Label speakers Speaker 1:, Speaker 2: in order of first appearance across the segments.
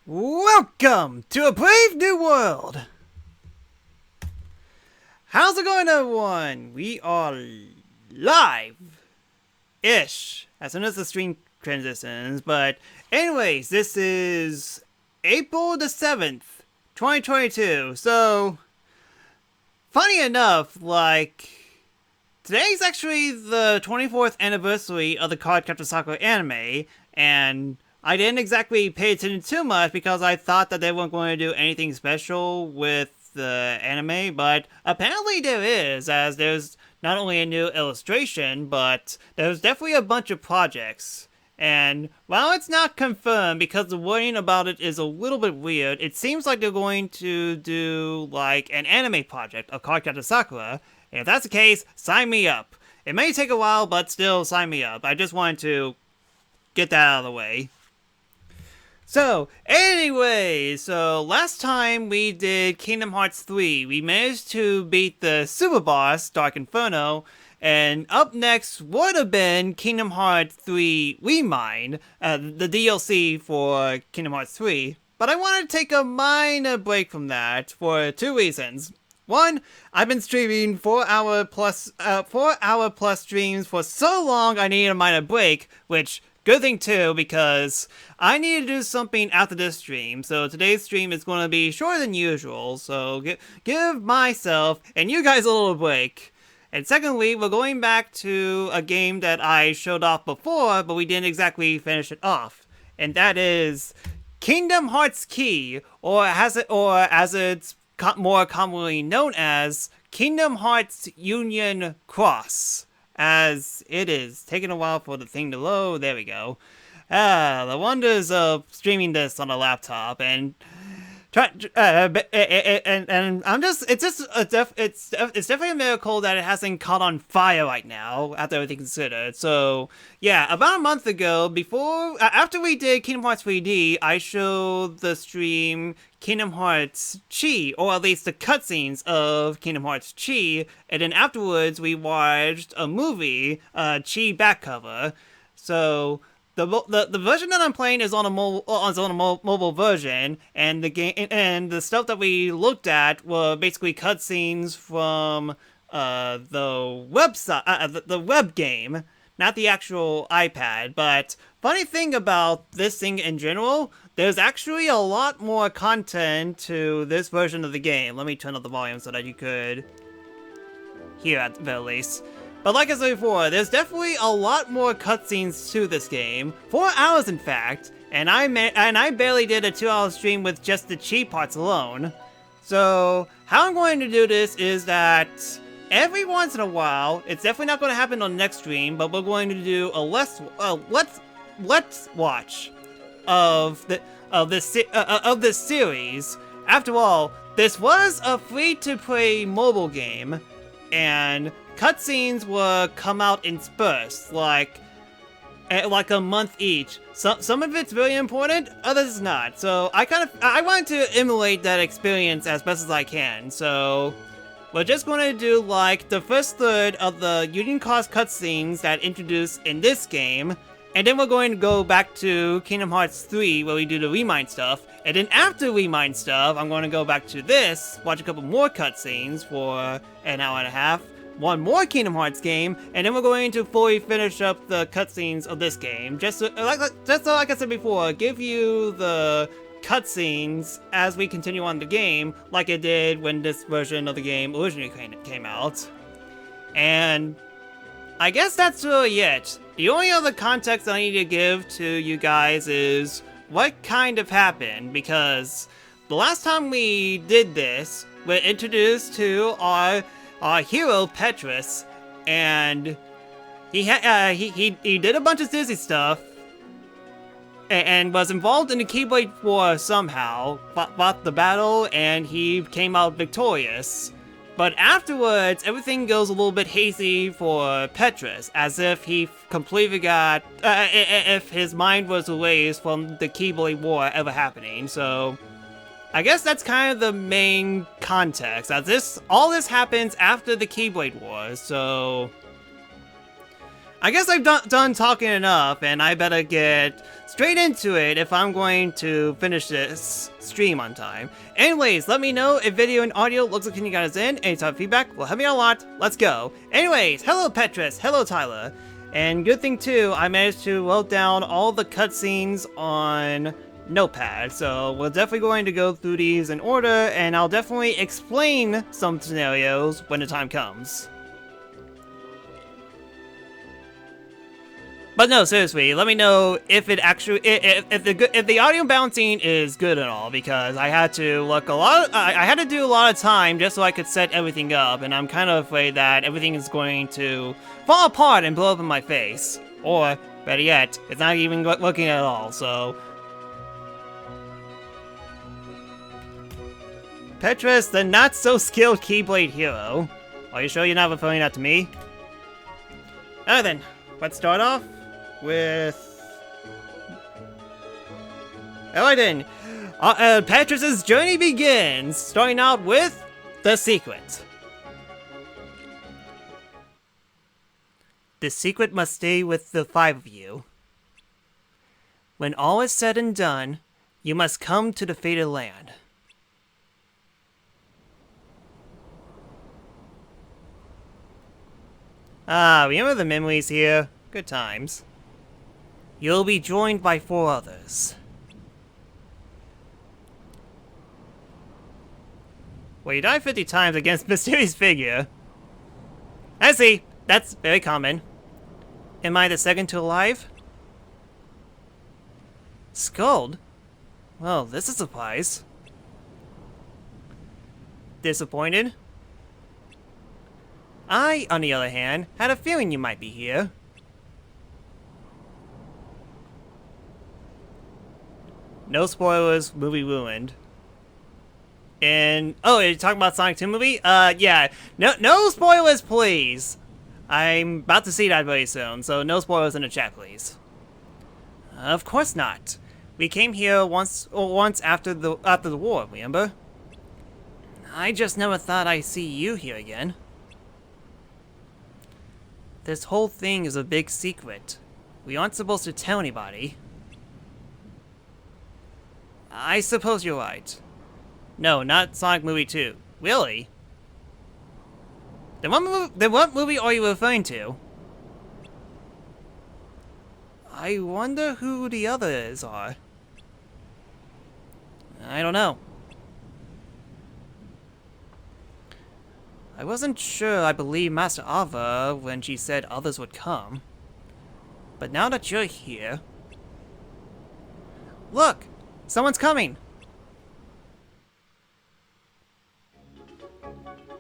Speaker 1: Welcome to a brave new world! How's it going, everyone? We are live-ish as soon as the stream transitions, but anyways, this is April the 7th, 2022, so funny enough, today's actually the 24th anniversary of the Cardcaptor Sakura anime, and I didn't exactly pay attention too much because I thought that they weren't going to do anything special with the anime, but apparently there is, as there's not only a new illustration, but there's definitely a bunch of projects. And while it's not confirmed because the wording about it is a little bit weird, it seems like they're going to do like an anime project of Cardcaptor Sakura, and if that's the case, sign me up. It may take a while, but still sign me up. I just wanted to get that out of the way. So, anyway, last time we did Kingdom Hearts 3, we managed to beat the super boss, Dark Inferno, and up next would have been Kingdom Hearts 3 Remind, the DLC for Kingdom Hearts 3, but I wanted to take a minor break from that for two reasons. One, I've been streaming 4-hour plus streams for so long I needed a minor break, which good thing too, because I need to do something after this stream, so today's stream is going to be shorter than usual, so give myself and you guys a little break. And secondly, we're going back to a game that I showed off before, but we didn't exactly finish it off, and that is Kingdom Hearts Key, or as it's more commonly known as Kingdom Hearts Union Cross. As it is taking a while for the thing to load. There we go. The wonders of streaming this on a laptop and it's definitely a miracle that it hasn't caught on fire right now after everything considered. So yeah, about a month ago, after we did Kingdom Hearts 3D, I showed the stream Kingdom Hearts Chi, or at least the cutscenes of Kingdom Hearts Chi, and then afterwards we watched a movie, Chi back cover. So the version that I'm playing is on a mobile version, and the game and the stuff that we looked at were basically cutscenes from the website, the web game, not the actual iPad. But funny thing about this thing in general, there's actually a lot more content to this version of the game. Let me turn up the volume so that you could hear at the very least. But like I said before, there's definitely a lot more cutscenes to this game. 4 hours, in fact, and I barely did a 2-hour stream with just the Chi parts alone. So how I'm going to do this is that every once in a while, it's definitely not going to happen on the next stream, but we're going to do a let's watch of this series. After all, this was a free-to-play mobile game, and cutscenes will come out in spurts, like a month each. Some of it's very important, others not. So I wanted to emulate that experience as best as I can. So we're just going to do like the first third of the Union Cross cutscenes that introduced in this game, and then we're going to go back to Kingdom Hearts 3 where we do the Remind stuff, and then after Remind stuff, I'm going to go back to this, watch a couple more cutscenes for an hour and a half, one more Kingdom Hearts game, and then we're going to fully finish up the cutscenes of this game. Just like I said before, give you the cutscenes as we continue on the game, like it did when this version of the game originally came out. And I guess that's really it. The only other context I need to give to you guys is what kind of happened, because the last time we did this, we're introduced to our hero Petrus, and he did a bunch of Disney stuff, and was involved in the Keyblade War somehow, fought the battle, and he came out victorious. But afterwards, everything goes a little bit hazy for Petrus, as if he completely forgot, if his mind was erased from the Keyblade War ever happening. So I guess that's kind of the main context, as all this happens after the Keyblade Wars. So I guess I've done talking enough, and I better get straight into it if I'm going to finish this stream on time. Anyways, let me know if video and audio looks like you guys in. Any type of feedback will help me out a lot. Let's go. Anyways, hello Petrus, hello Tyler. And good thing too, I managed to load down all the cutscenes on Notepad, so we're definitely going to go through these in order, and I'll definitely explain some scenarios when the time comes. But no, seriously, let me know if it actually if the audio bouncing is good at all, because I had to look I had to do a lot of time just so I could set everything up, and I'm kind of afraid that everything is going to fall apart and blow up in my face, or better yet, it's not even looking at all. So, Petrus, the not so skilled Keyblade hero, are you sure you're not referring that to me? Alright then, let's start off with... Alright then, Petrus's journey begins, starting out with The Secret. The secret must stay with the 5 of you. When all is said and done, you must come to the fated land. Ah, remember the memories here? Good times. You'll be joined by 4 others. Well, you died 50 times against mysterious figure. I see. That's very common. Am I the second to arrive? Scold? Well, this is a surprise. Disappointed? I, on the other hand, had a feeling you might be here. No spoilers, movie ruined. And, oh, you're talking about Sonic 2 movie? Yeah. No spoilers, please. I'm about to see that very soon, so no spoilers in the chat, please. Of course not. We came here once after the war, remember? I just never thought I'd see you here again. This whole thing is a big secret. We aren't supposed to tell anybody. I suppose you're right. No, not Sonic Movie 2. Really? Then what movie are you referring to? I wonder who the others are. I don't know. I wasn't sure I believed Master Ava when she said others would come. But now that you're here... Look! Someone's coming!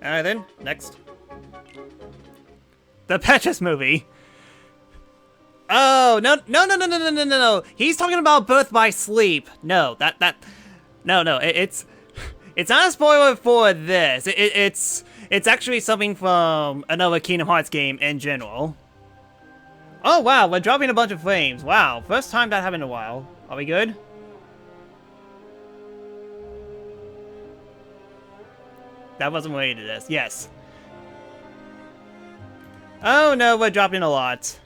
Speaker 1: Alright then, next. The Petrus movie! Oh, no. He's talking about Birth by Sleep. No, it's not a spoiler for this. It's actually something from another Kingdom Hearts game in general. Oh wow, we're dropping a bunch of frames. Wow, first time that happened in a while. Are we good? That wasn't related to this. Yes. Oh no, we're dropping a lot.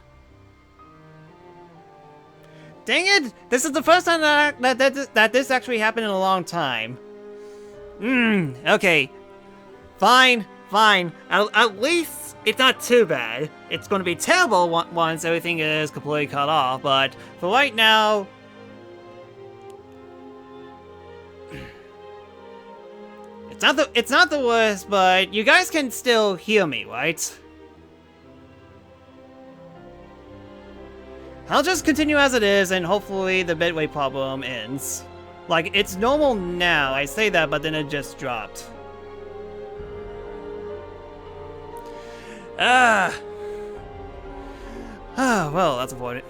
Speaker 1: Dang it! This is the first time that this actually happened in a long time. Okay. Fine. At least it's not too bad. It's going to be terrible once everything is completely cut off, but for right now... It's not the worst, but you guys can still hear me, right? I'll just continue as it is, and hopefully the bitrate problem ends. Like, it's normal now, I say that, but then it just dropped. Well, that's important.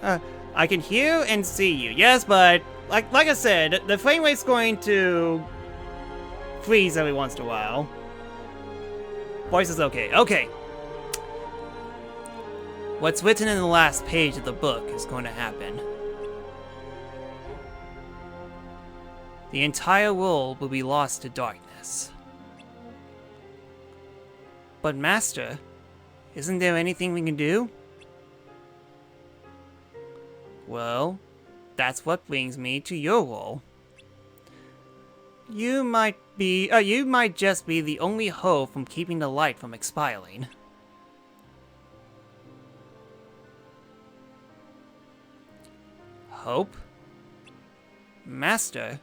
Speaker 1: I can hear and see you, yes, but like I said, the frame rate's going to freeze every once in a while. Voice is okay. Okay. What's written in the last page of the book is going to happen. The entire world will be lost to darkness. But Master, isn't there anything we can do? Well, that's what brings me to your role. You might just be the only hope from keeping the light from expiring. Hope? Master,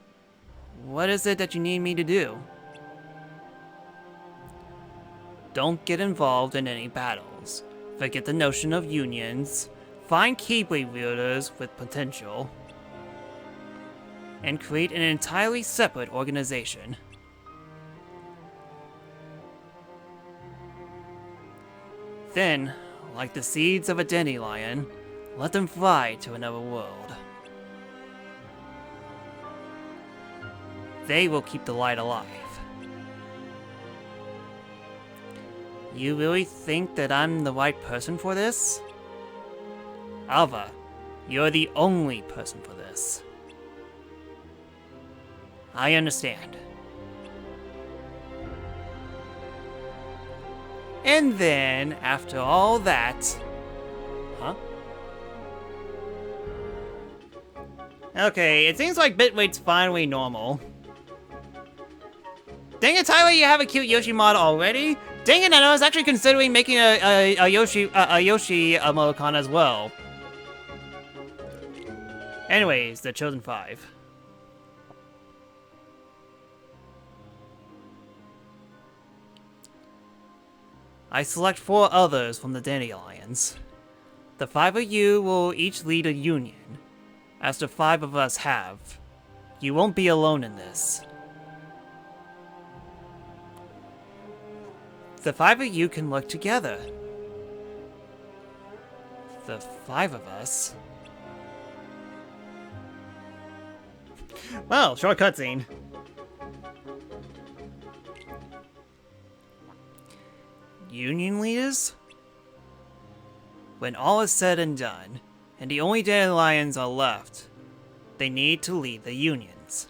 Speaker 1: what is it that you need me to do? Don't get involved in any battles. Forget the notion of unions. Find Keyblade wielders with potential. And create an entirely separate organization. Then, like the seeds of a dandelion, let them fly to another world. They will keep the light alive. You really think that I'm the right person for this? Alva, you're the only person for this. I understand. And then, after all that... Huh? Okay, it seems like Bitweight's finally normal. Dang it, Tyler, you have a cute Yoshi mod already? Dang it, and I was actually considering making a Yoshi emoticon as well. Anyways, the Chosen 5. I select 4 others from the Dandelions. The 5 of you will each lead a union, as the 5 of us have. You won't be alone in this. The 5 of you can work together. The 5 of us? Well, short cutscene. Union leaders? When all is said and done, and the only dandelions are left, they need to lead the unions.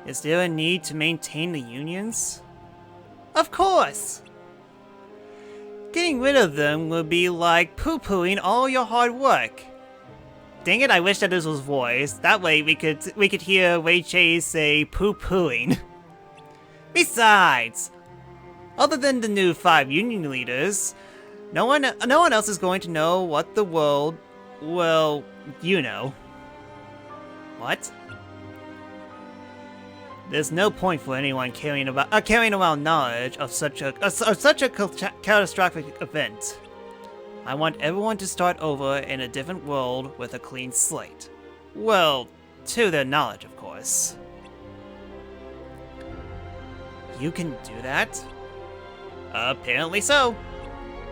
Speaker 1: Is there a need to maintain the unions? Of course! Getting rid of them would be like poo-pooing all your hard work. Dang it, I wish that this was voiced. That way we could hear Ray Chase say poo-pooing. Besides, other than the new 5 union leaders, no one else is going to know what the world, well, you know. What? There's no point for anyone carrying around knowledge of such a catastrophic event. I want everyone to start over in a different world with a clean slate. Well, to their knowledge, of course. You can do that? Apparently so.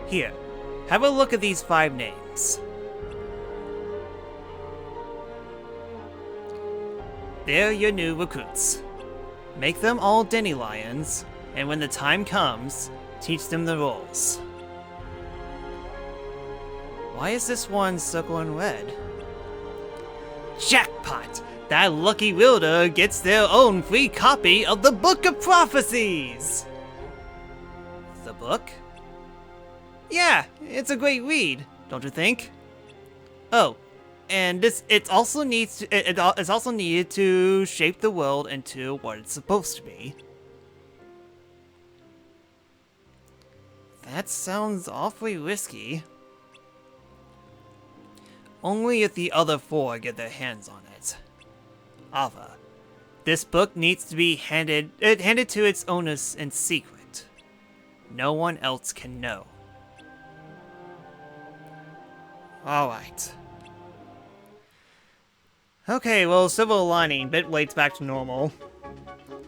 Speaker 1: Here, have a look at these 5 names. They're your new recruits. Make them all dandelions, and when the time comes, teach them the roles. Why is this one circle in red? Jackpot! That lucky wielder gets their own free copy of the Book of Prophecies! The book? Yeah, it's a great read, don't you think? Oh, and it's also needed to shape the world into what it's supposed to be. That sounds awfully risky. Only if the other 4 get their hands on it. Ava, this book needs to be handed to its owners in secret. No one else can know. Alright. Okay, well, silver lining, Bitweight's back to normal.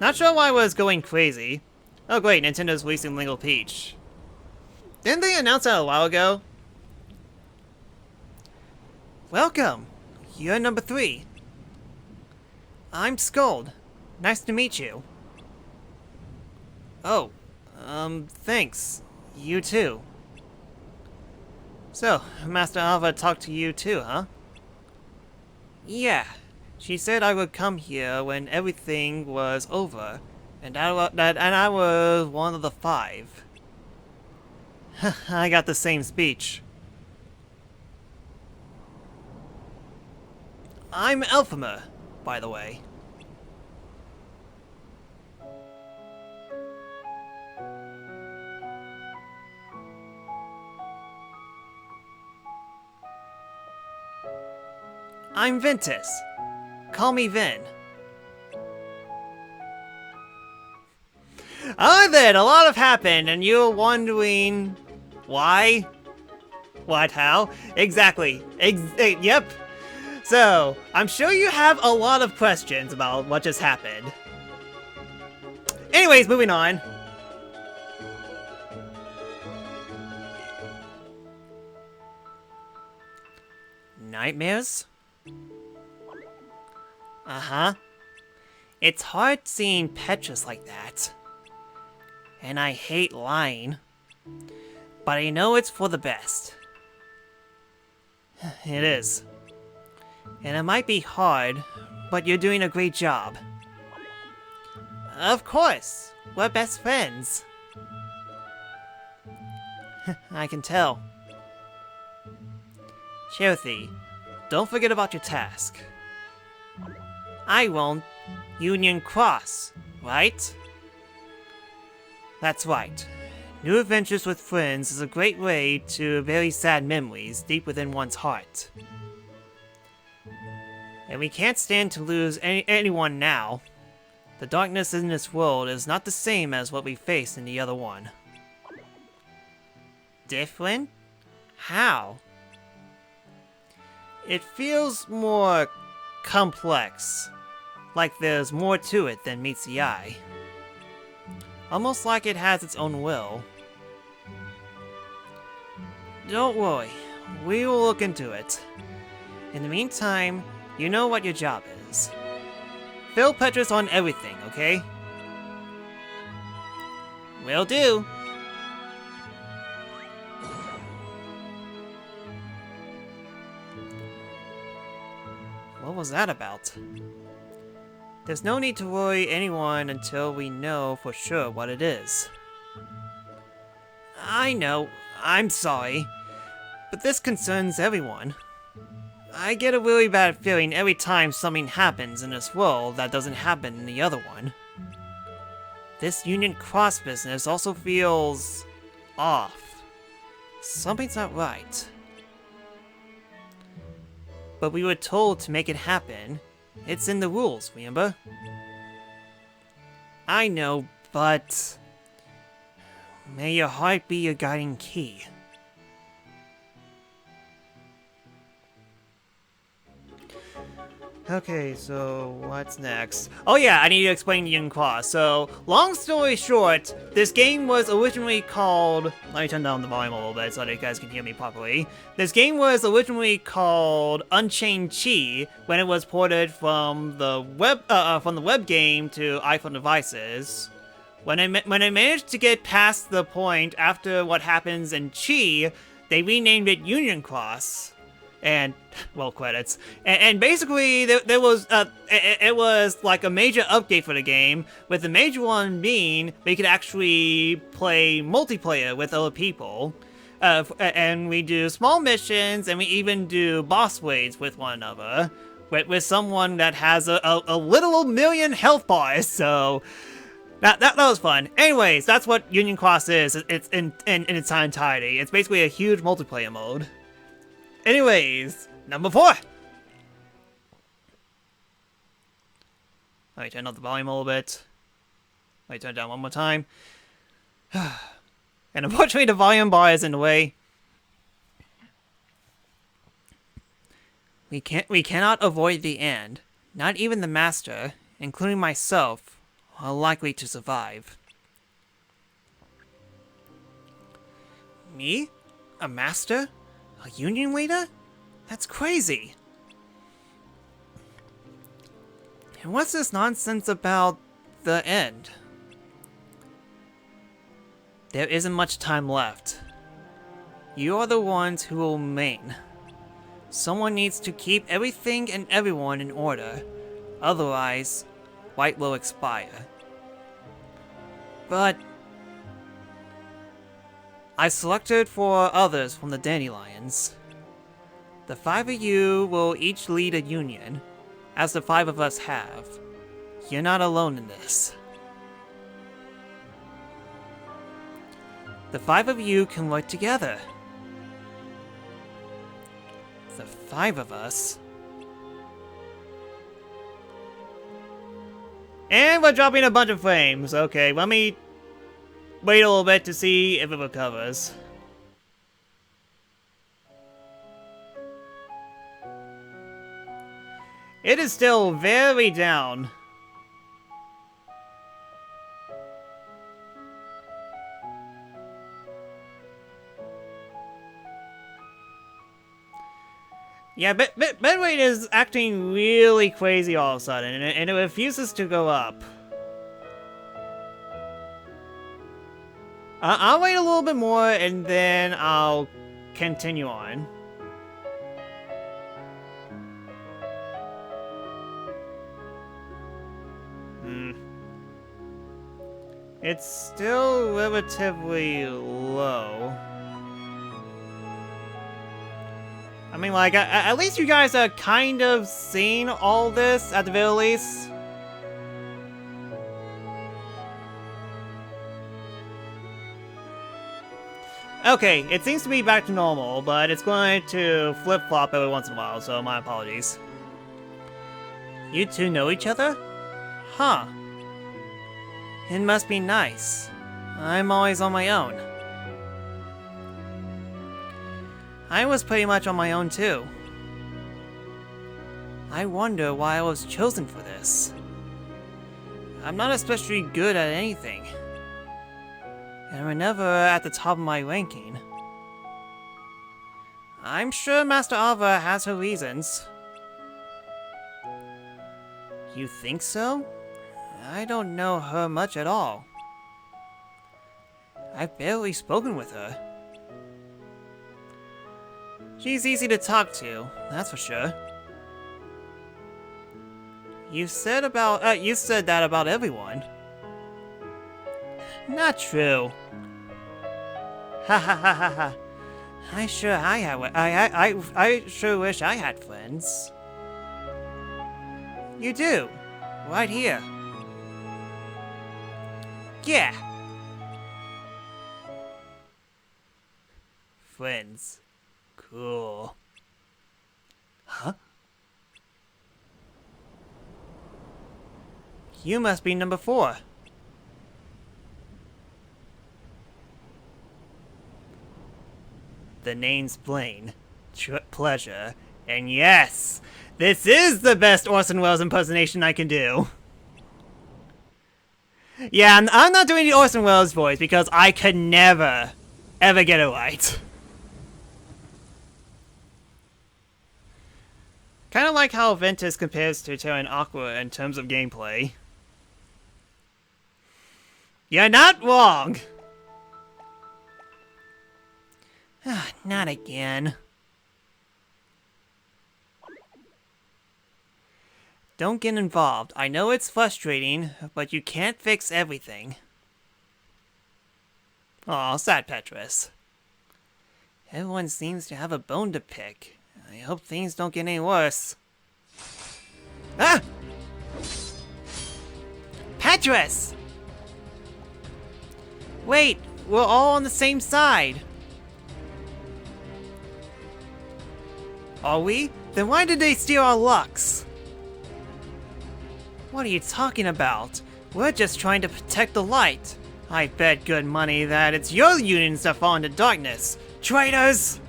Speaker 1: Not sure why I was going crazy. Oh great, Nintendo's releasing Lingo Peach. Didn't they announce that a while ago? Welcome! You're number 3. I'm Scold. Nice to meet you. Oh, thanks. You too. So, Master Alva talked to you too, huh? Yeah. She said I would come here when everything was over, and I was one of the 5. I got the same speech. I'm Elphima, by the way. I'm Ventus. Call me Vin. Alright then, a lot have happened, and you're wondering... why? What, how? Exactly. Yep. So, I'm sure you have a lot of questions about what just happened. Anyways, moving on. Nightmares? Uh-huh. It's hard seeing Petrus like that. And I hate lying. But I know it's for the best. It is. And it might be hard, but you're doing a great job. Of course! We're best friends. I can tell. Cherothy, don't forget about your task. I won't. Union Cross, right? That's right. New adventures with friends is a great way to bury sad memories deep within one's heart. And we can't stand to lose anyone now. The darkness in this world is not the same as what we faced in the other one. Different? How? It feels more complex. Like there's more to it than meets the eye. Almost like it has its own will. Don't worry, we will look into it. In the meantime, you know what your job is. Fill Petrus on everything, okay? Will do. What was that about? There's no need to worry anyone until we know for sure what it is. I know, I'm sorry, but this concerns everyone. I get a really bad feeling every time something happens in this world that doesn't happen in the other one. This Union Cross business also feels... off. Something's not right. But we were told to make it happen. It's in the rules, remember? I know, but... may your heart be your guiding key. Okay, so what's next? Oh yeah, I need to explain Union Cross. So, long story short, this game was originally called... let me turn down the volume a little bit so that you guys can hear me properly. This game was originally called Unchained Chi when it was ported from the web game to iPhone devices. When I managed to get past the point after what happens in Chi, they renamed it Union Cross. And, well, credits. And basically, there was, it was like a major update for the game, with the major one being we could actually play multiplayer with other people. And we do small missions, and we even do boss raids with one another, with someone that has a literal million health bars, so... That was fun. Anyways, that's what Union Cross is. It's in its entirety. It's basically a huge multiplayer mode. Anyways, number 4! Let me turn up the volume a little bit. Let me turn it down one more time. And unfortunately the volume bar is in the way. We cannot avoid the end. Not even the master, including myself, are likely to survive. Me? A master? A union leader? That's crazy. And what's this nonsense about the end? There isn't much time left. You are the ones who will remain. Someone needs to keep everything and everyone in order. Otherwise, White will expire. But... I selected 4 others from the dandelions. The 5 of you will each lead a union, as the 5 of us have. You're not alone in this. The 5 of you can work together. The 5 of us. And we're dropping a bunch of frames. Okay, let me wait a little bit to see if it recovers. It is still very down. Yeah, bitrate is acting really crazy all of a sudden, and it refuses to go up. I'll wait a little bit more, and then I'll continue on. It's still relatively low. I mean, like, at least you guys are kind of seeing all this, at the very least. Okay, it seems to be back to normal, but it's going to flip-flop every once in a while, so my apologies. You two know each other? Huh. It must be nice. I'm always on my own. I was pretty much on my own too. I wonder why I was chosen for this. I'm not especially good at anything. And we're never at the top of my ranking. I'm sure Master Ava has her reasons. You think so? I don't know her much at all. I've barely spoken with her. She's easy to talk to, that's for sure. You said that about everyone. Not true. Ha ha ha ha ha. I sure wish I had friends. You do, right here. Yeah. Friends. Cool. Huh? You must be number 4. The name's Blaine. Pleasure. And yes! This is the best Orson Welles impersonation I can do. Yeah, I'm not doing the Orson Welles voice because I could never, ever get it right. Kind of like how Ventus compares to Terra and Aqua in terms of gameplay. You're not wrong! Not again. Don't get involved. I know it's frustrating, but you can't fix everything. Aw, sad Petrus. Everyone seems to have a bone to pick. I hope things don't get any worse. Ah! Petrus! Wait, we're all on the same side. Are we? Then why did they steal our Lux? What are you talking about? We're just trying to protect the light. I bet good money that it's your unions that fall into darkness. Traitors!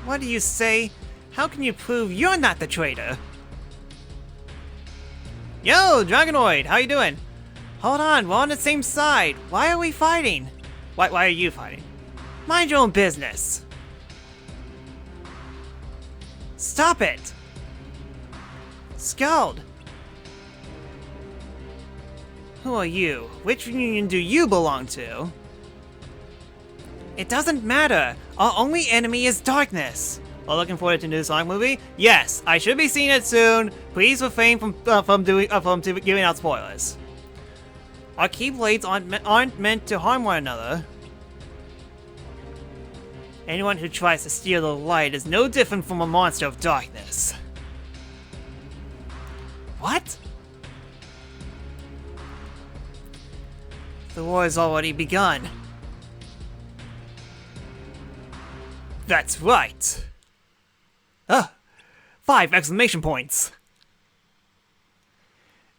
Speaker 1: What do you say? How can you prove you're not the traitor? Yo, Dragonoid, how you doing? Hold on, we're on the same side. Why are we fighting? Why are you fighting? Mind your own business. Stop it! Skald! Who are you? Which union do you belong to? It doesn't matter. Our only enemy is darkness. Well, looking forward to the new Sonic movie? Yes, I should be seeing it soon. Please refrain from giving out spoilers. Our Keyblades aren't meant to harm one another. Anyone who tries to steal the light is no different from a monster of darkness. What? The war has already begun. That's right. 5 exclamation points.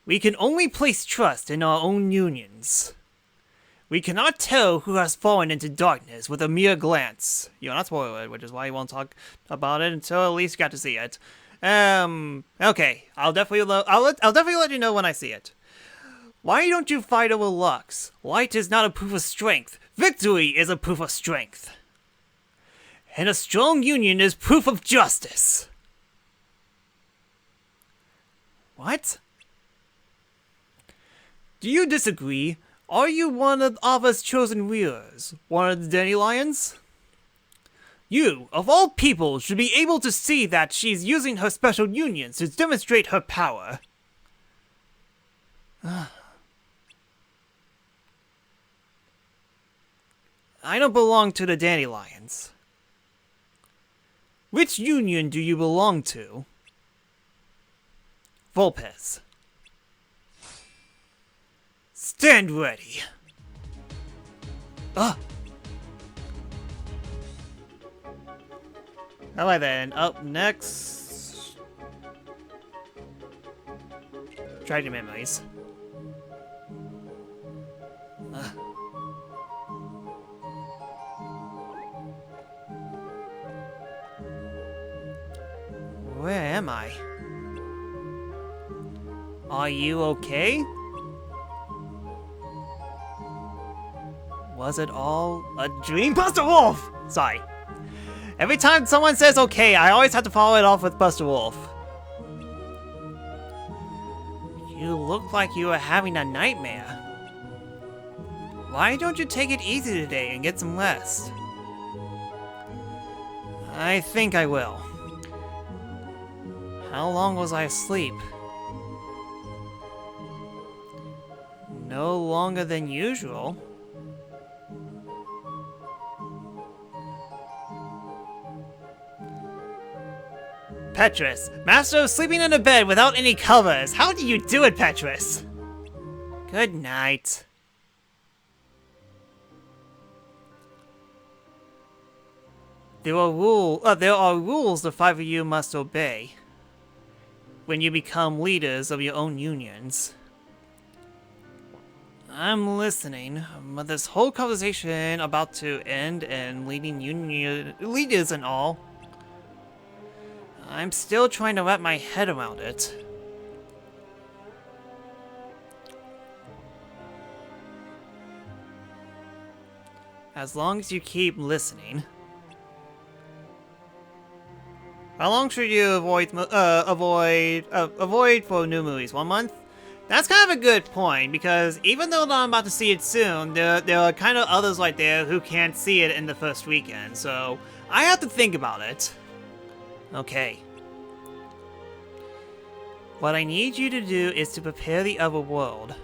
Speaker 1: We can only place trust in our own unions. We cannot tell who has fallen into darkness with a mere glance. You're not spoil it, which is why you won't talk about it until at least you got to see it. Okay, I'll definitely let you know when I see it. Why don't you fight over Lux? Light is not a proof of strength. Victory is a proof of strength. And a strong union is proof of justice. What? Do you disagree? Are you one of us chosen rulers? One of the dandelions? You, of all people, should be able to see that she's using her special unions to demonstrate her power. I don't belong to the dandelions. Which union do you belong to? Vulpes. Stand ready. Alright then, up next... Tragic Memories. Where am I? Are you okay? Was it all a dream? Buster Wolf! Sorry. Every time someone says okay, I always have to follow it off with Buster Wolf. You look like you are having a nightmare. Why don't you take it easy today and get some rest? I think I will. How long was I asleep? No longer than usual. Petrus, master of sleeping in a bed without any covers. How do you do it, Petrus? Good night. There are rules the 5 of you must obey when you become leaders of your own unions. I'm listening, but this whole conversation about to end and leading union leaders and all, I'm still trying to wrap my head around it. As long as you keep listening. How long should you avoid for new movies? 1 month? That's kind of a good point, because even though I'm about to see it soon, there are kind of others right there who can't see it in the first weekend, so I have to think about it. Okay. What I need you to do is to prepare the other world.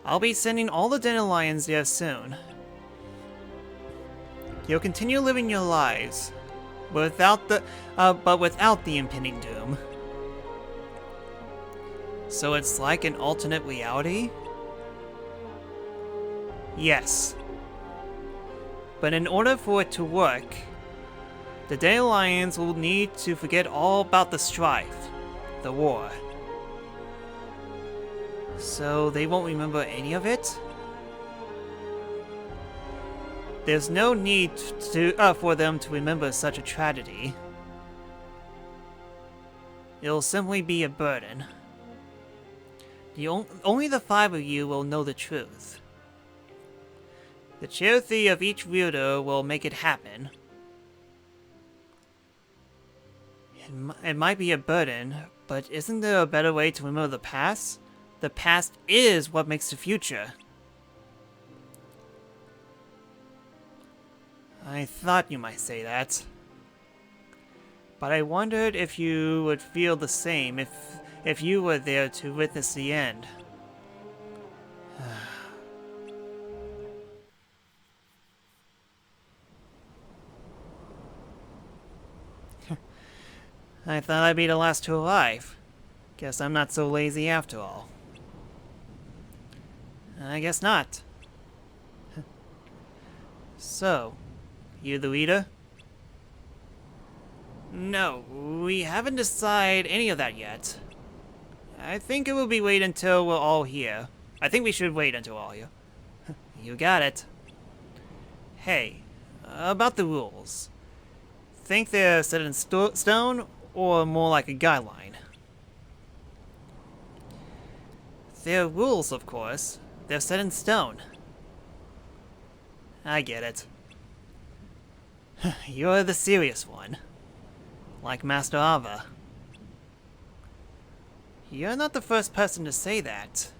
Speaker 1: I'll be sending all the dandelions there soon. You'll continue living your lives, but without the impending doom. So it's like an alternate reality? Yes. But in order for it to work, the dandelions will need to forget all about the strife, the war. So they won't remember any of it? There's no need for them to remember such a tragedy. It'll simply be a burden. Only the 5 of you will know the truth. The charity of each wielder will make it happen. It might be a burden, but isn't there a better way to remember the past? The past is what makes the future. I thought you might say that. But I wondered if you would feel the same if you were there to witness the end. I thought I'd be the last to arrive. Guess I'm not so lazy after all. I guess not. So, you the leader? No, we haven't decided any of that yet. I think it will be wait until we're all here. I think we should wait until we're all here. You got it. Hey, about the rules. Think they're set in stone, or more like a guideline? They're rules, of course. They're set in stone. I get it. You're the serious one. Like Master Ava. You're not the first person to say that.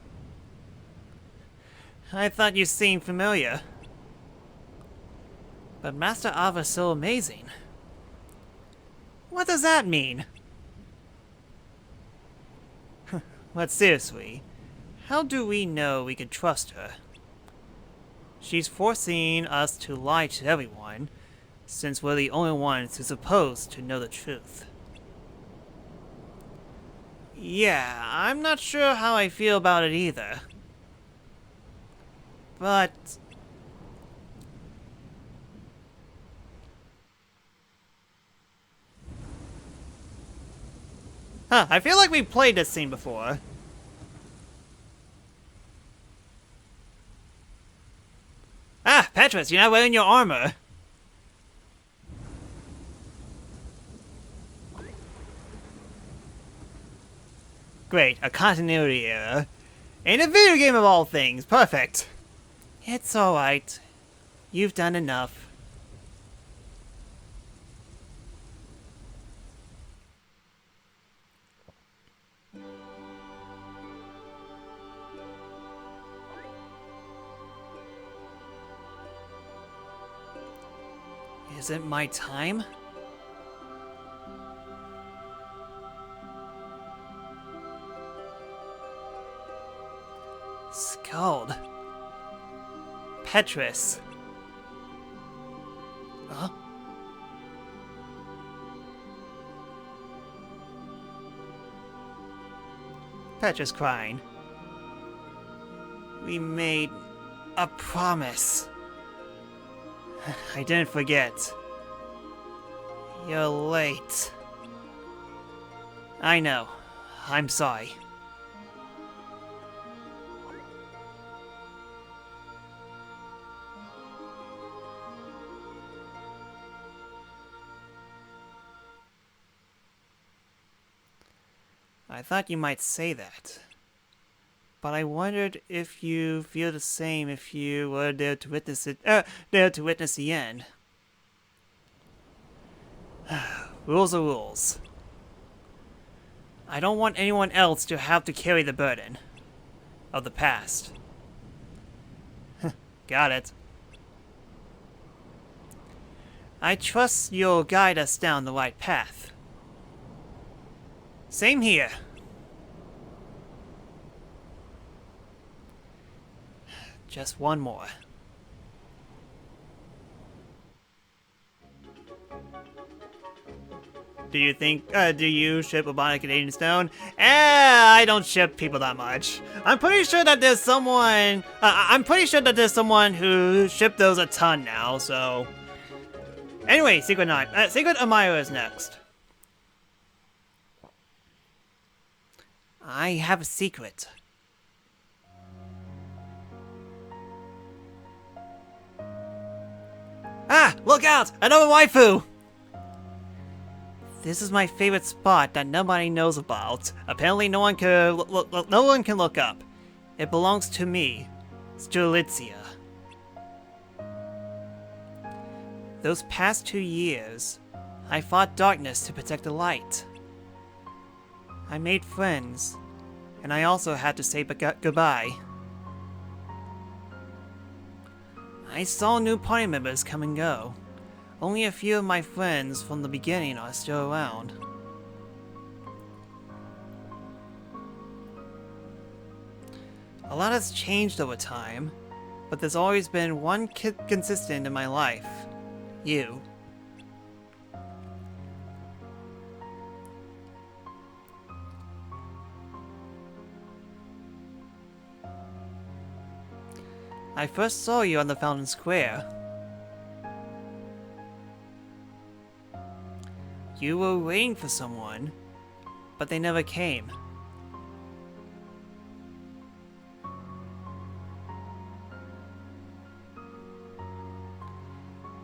Speaker 1: I thought you seemed familiar. But Master Ava's so amazing. What does that mean? But seriously, how do we know we can trust her? She's forcing us to lie to everyone, since we're the only ones who's supposed to know the truth. Yeah, I'm not sure how I feel about it either. But... I feel like we played this scene before. Ah, Petrus, you're not wearing your armor. Great, a continuity error. In a video game of all things, perfect. It's alright. You've done enough. Is it my time? Scald. Petrus. Huh? Petrus crying. We made a promise. I didn't forget. You're late. I know. I'm sorry. I thought you might say that. But I wondered if you feel the same if you were there to witness it, there to witness the end. Rules are rules. I don't want anyone else to have to carry the burden of the past. Got it. I trust you'll guide us down the right path. Same here. Just one more. Do you think, do you ship Ebonic and Aiden Stone? I don't ship people that much. I'm pretty sure that there's someone, who shipped those a ton now, so. Anyway, Secret Amira is next. I have a secret. Ah! Look out! Another waifu! This is my favorite spot that nobody knows about. Apparently no one can look up. It belongs to me, Strelitzia. Those past 2 years, I fought darkness to protect the light. I made friends, and I also had to say goodbye. I saw new party members come and go. Only a few of my friends from the beginning are still around. A lot has changed over time, but there's always been one consistent in my life. You. I first saw you on the Fountain Square. You were waiting for someone, but they never came.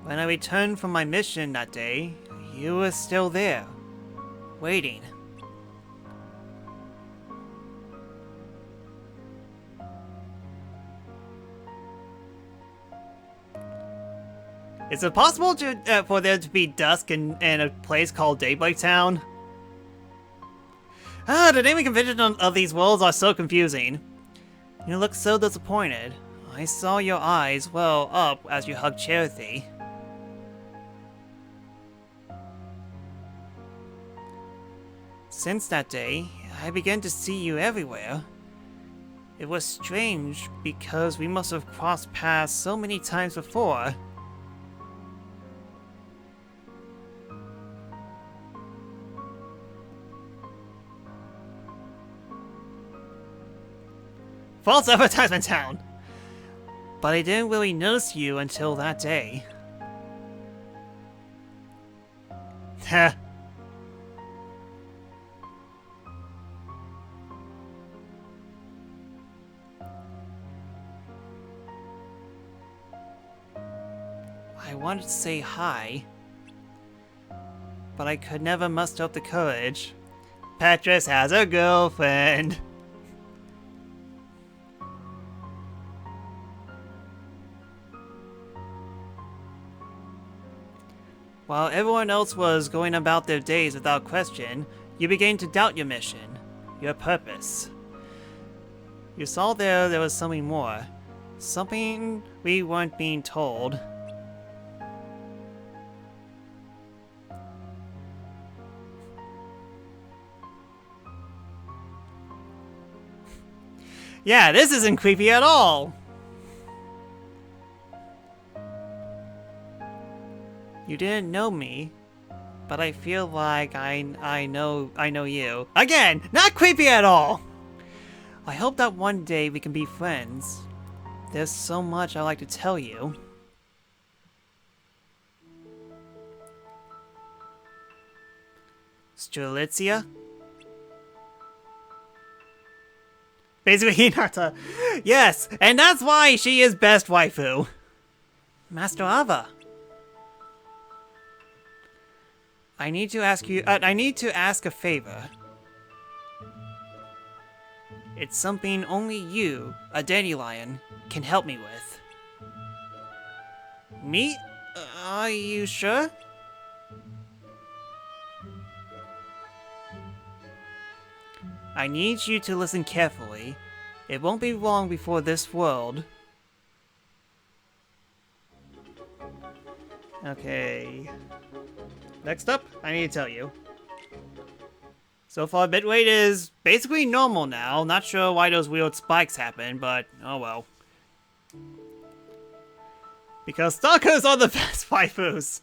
Speaker 1: When I returned from my mission that day, you were still there, waiting. Is it possible for there to be dusk in a place called Daybreak Town? The naming convention of these worlds are so confusing. You look so disappointed. I saw your eyes well up as you hugged Charity. Since that day, I began to see you everywhere. It was strange because we must have crossed paths so many times before. False advertisement town! But I didn't really notice you until that day. Heh. I wanted to say hi, but I could never muster up the courage. Petrus has a girlfriend. While everyone else was going about their days without question, you began to doubt your mission, your purpose. You saw there was something more, something we weren't being told. Yeah, this isn't creepy at all! You didn't know me, but I feel like I know you. Again, not creepy at all! I hope that one day we can be friends. There's so much I'd like to tell you. Strelitzia? Basically, Hinata. Yes, and that's why she is best waifu. Master Ava. I need to ask a favor. It's something only you, a dandelion, can help me with. Me? Are you sure? I need you to listen carefully. It won't be long before this world. Okay. Next up, I need to tell you. So far, bit weight is basically normal now. Not sure why those weird spikes happen, but oh well. Because stalkers are the best waifus.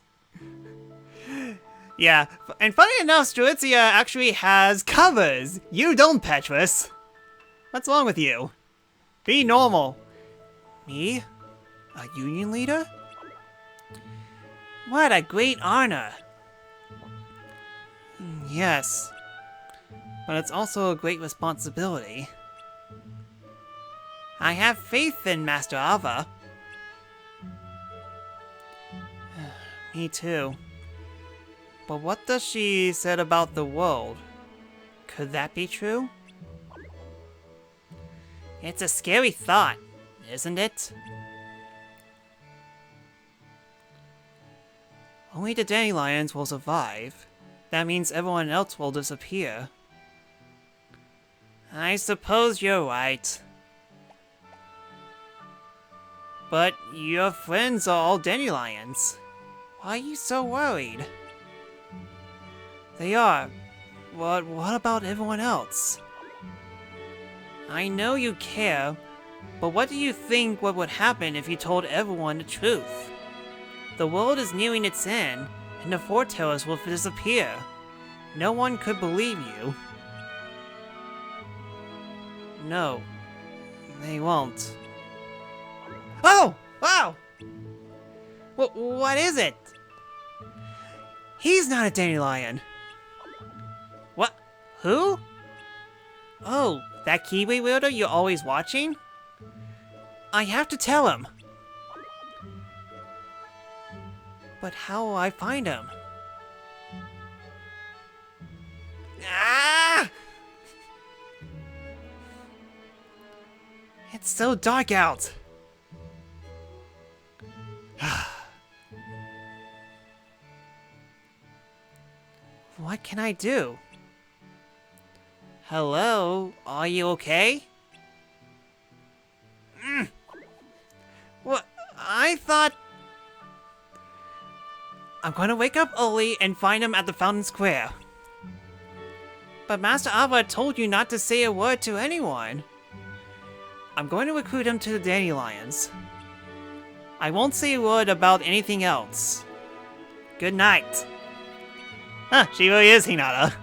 Speaker 1: Yeah, and funny enough, Strelitzia actually has covers. You don't, Petrus. What's wrong with you? Be normal. Me? A union leader? What a great honor. Yes. But it's also a great responsibility. I have faith in Master Ava. Me too. But what does she said about the world? Could that be true? It's a scary thought, isn't it? Only the dandelions will survive. That means everyone else will disappear. I suppose you're right. But your friends are all dandelions. Why are you so worried? They are. But what about everyone else? I know you care, But what do you think what would happen if you told everyone the truth? The world is nearing its end, and the foretellers will disappear. No one could believe you. No, they won't. Oh! Wow! What is it? He's not a dandelion. What? Who? Oh, that Keyblade wielder you're always watching? I have to tell him. But how will I find him? Ah! It's so dark out. What can I do? Hello? Are you okay? What? I thought... I'm going to wake up early and find him at the Fountain Square. But Master Ava told you not to say a word to anyone. I'm going to recruit him to the Dandelions. I won't say a word about anything else. Good night. Huh, she really is Hinata.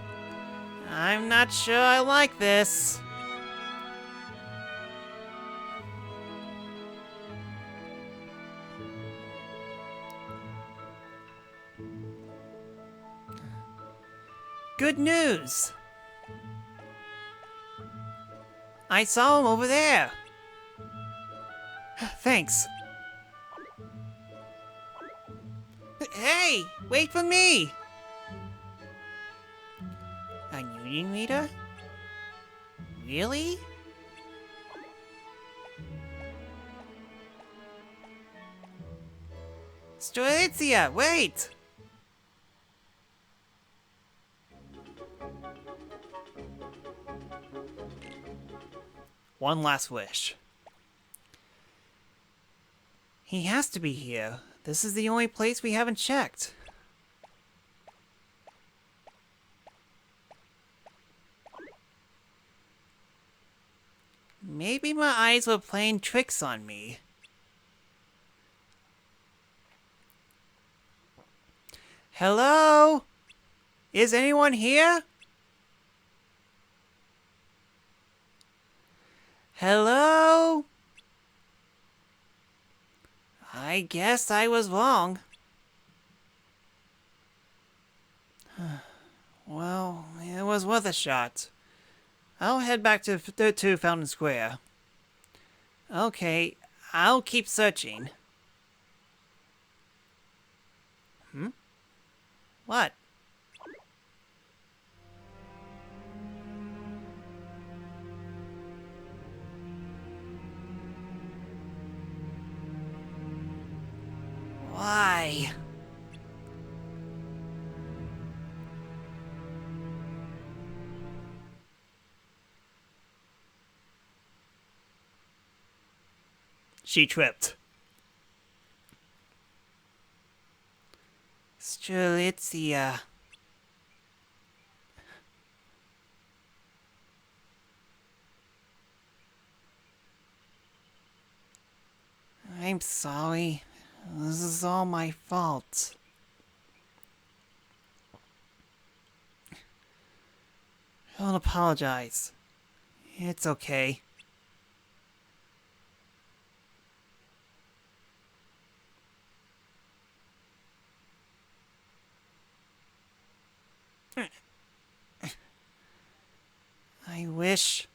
Speaker 1: I'm not sure I like this. Good news! I saw him over there. Thanks. Hey, wait for me! A union reader? Really? Strelitzia, wait! One last wish. He has to be here. This is the only place we haven't checked. Maybe my eyes were playing tricks on me. Hello? Is anyone here? Hello? I guess I was wrong. Well, it was worth a shot. I'll head back to Fountain Square. Okay, I'll keep searching. What? Why? She tripped. Strelitzia. I'm sorry. This is all my fault. Don't apologize. It's okay. I wish...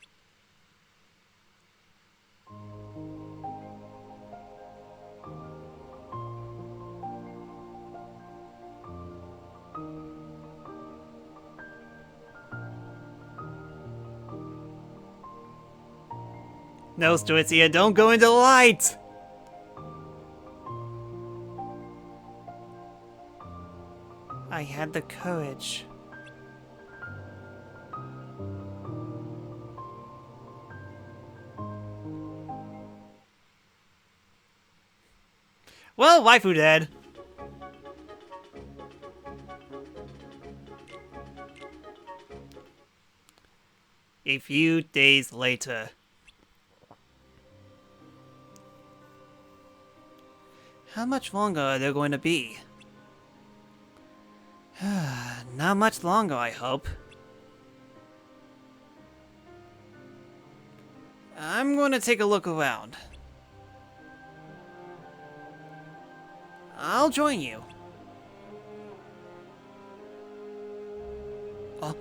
Speaker 1: No, Strelitzia, don't go into the light! I had the courage. Well, waifu dead. A few days later. How much longer are there going to be? Not much longer, I hope. I'm going to take a look around. I'll join you. Oh,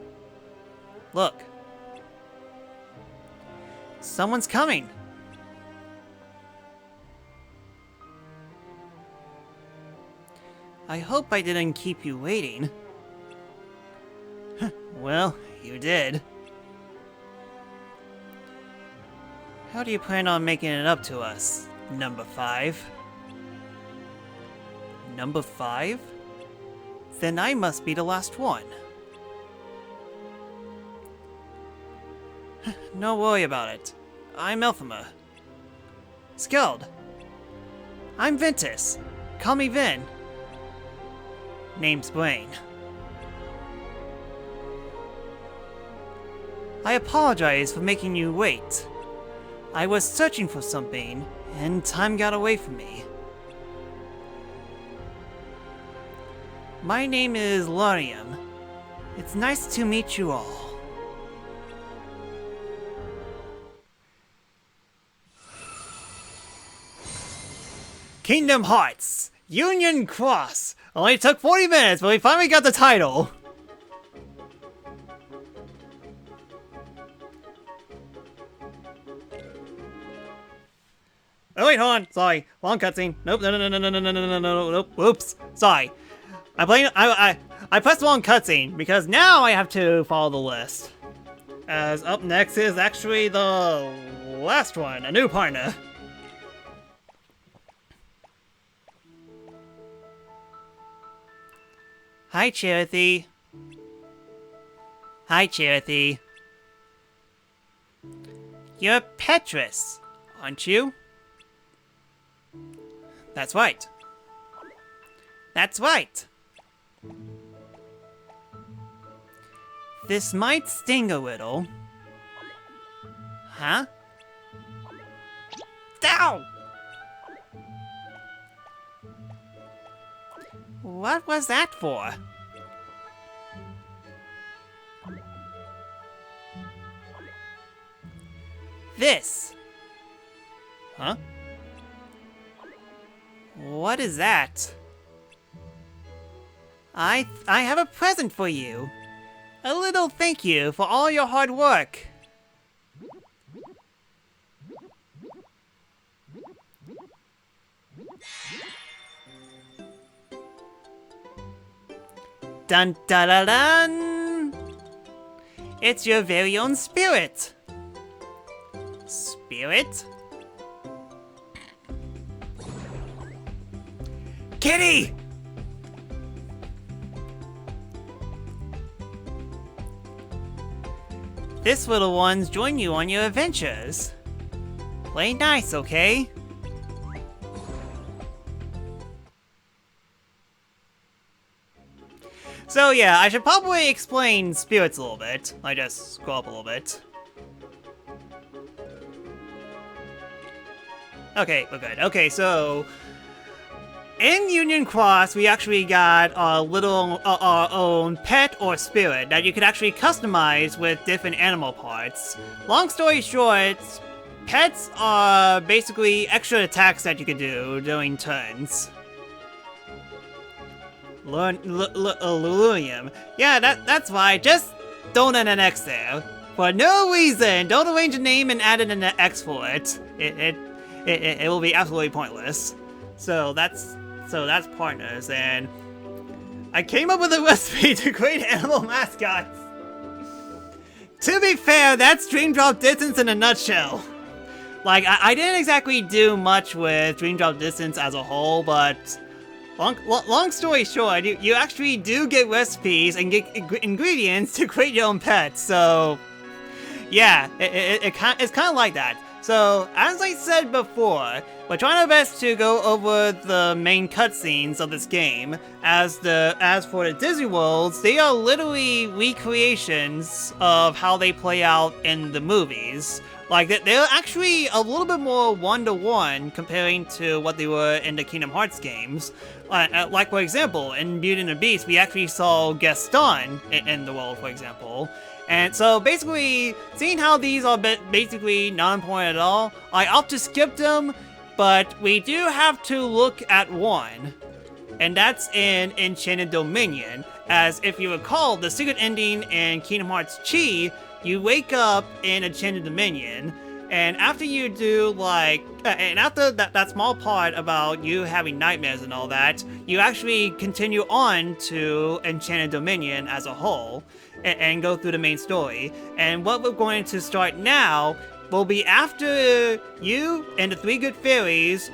Speaker 1: look. Someone's coming. I hope I didn't keep you waiting. Well, you did. How do you plan on making it up to us, number 5? Number 5? Then I must be the last one. No worry about it. I'm Elphima. Skeld. I'm Ventus. Call me Vin. Name's Blaine. I apologize for making you wait. I was searching for something, and time got away from me. My name is Larium. It's nice to meet you all. Kingdom Hearts! Union Cross! Only took 40 minutes, but we finally got the title! Oh wait, hold on. Sorry. Long cutscene. Nope. No. Nope. Whoops. Sorry. I pressed the wrong cutscene because now I have to follow the list. As up next is actually the last one, a new partner. Hi, Charity. Hi, Charity. You're Petrus, aren't you? That's right. That's right. This might sting a little. Huh? Ow! What was that for? This. Huh? What is that? I have a present for you. A little thank you for all your hard work. Dun dun dun dun! It's your very own spirit. Spirit? Kitty! This little one's join you on your adventures. Play nice, okay? So yeah, I should probably explain spirits a little bit. I just scroll up a little bit. Okay, we're good. Okay, so in Union Cross, we actually got a little our own pet or spirit that you could actually customize with different animal parts. Long story short, pets are basically extra attacks that you could do during turns. Lurium. Yeah, that's why. Just don't add an X there. For no reason. Don't arrange a name and add an X for it. It will be absolutely pointless. So that's partners, and I came up with a recipe to create animal mascots. To be fair, that's Dream Drop Distance in a nutshell. Like, I didn't exactly do much with Dream Drop Distance as a whole, but long story short, you actually do get recipes and get ingredients to create your own pets, so yeah, it's kind of like that. So, as I said before, we're trying our best to go over the main cutscenes of this game. As for the Disney Worlds, they are literally recreations of how they play out in the movies. Like, they're actually a little bit more one-to-one comparing to what they were in the Kingdom Hearts games. Like, for example, in Beauty and the Beast, we actually saw Gaston in the world, for example. And so basically, seeing how these are basically non-important at all, I opt to skip them, but we do have to look at one. And that's in Enchanted Dominion, as if you recall, the secret ending in Kingdom Hearts Chi, you wake up in Enchanted Dominion, and after you do and after that small part about you having nightmares and all that, you actually continue on to Enchanted Dominion as a whole. And go through the main story. And what we're going to start now will be after you and the three good fairies,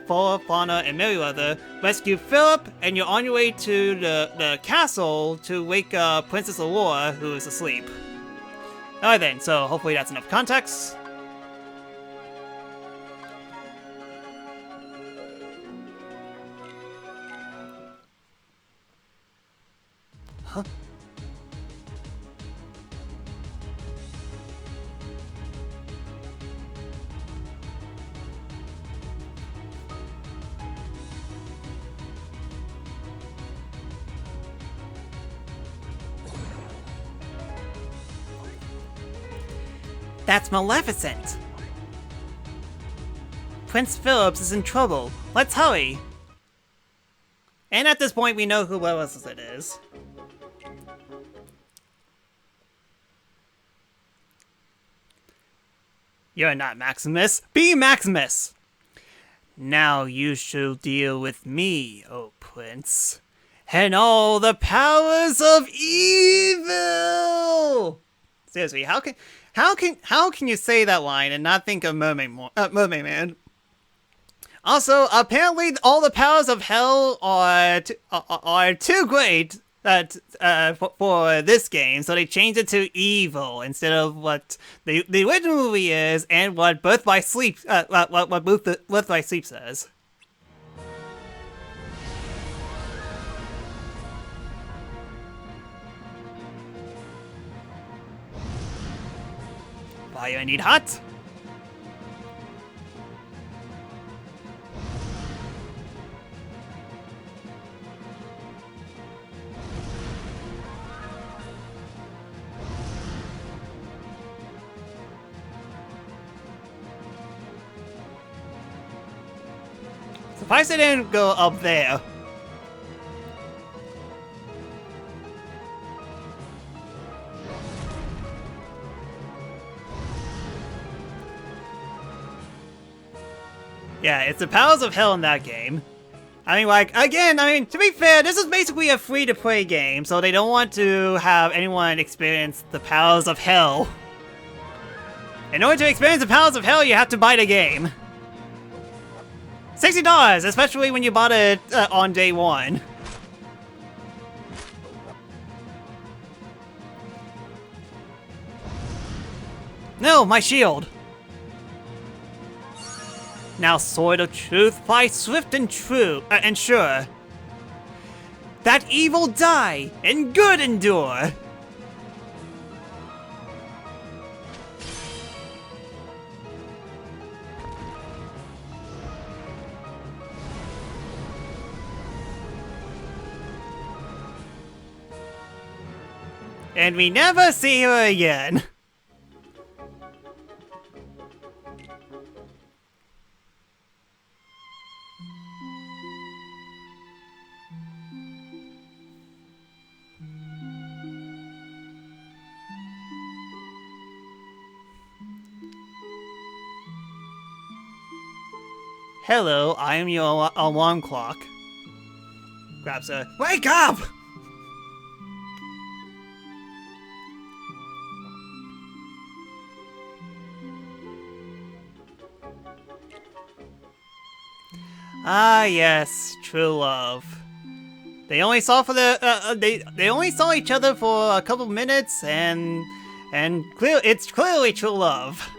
Speaker 1: Flora, Fauna, and Merryweather, rescue Philip, and you're on your way to the castle to wake up Princess Aurora, who is asleep. Alright then, so hopefully that's enough context. Huh? That's Maleficent! Prince Phillips is in trouble. Let's hurry! And at this point, we know who Maleficent is. You're not Maximus. Be Maximus! Now you shall deal with me, O Prince, and all the powers of evil! Seriously, how can you say that line and not think of Mermaid Man? Also, apparently all the powers of hell are too great for this game, so they changed it to evil instead of what the original movie is and what Birth by Sleep Birth by Sleep says. Fire I need hot. Surprised I didn't go up there. Yeah, it's the powers of hell in that game. I mean, to be fair, this is basically a free-to-play game, so they don't want to have anyone experience the powers of hell. In order to experience the powers of hell, you have to buy the game. $60, especially when you bought it on day one. No, my shield! Now, Sword of Truth, fly swift and true, and sure. That evil die, and good endure! And we never see her again. Hello, I am your alarm clock. Grabs a wake up! Ah, yes, true love. They only saw they only saw each other for a couple minutes, and it's clearly true love.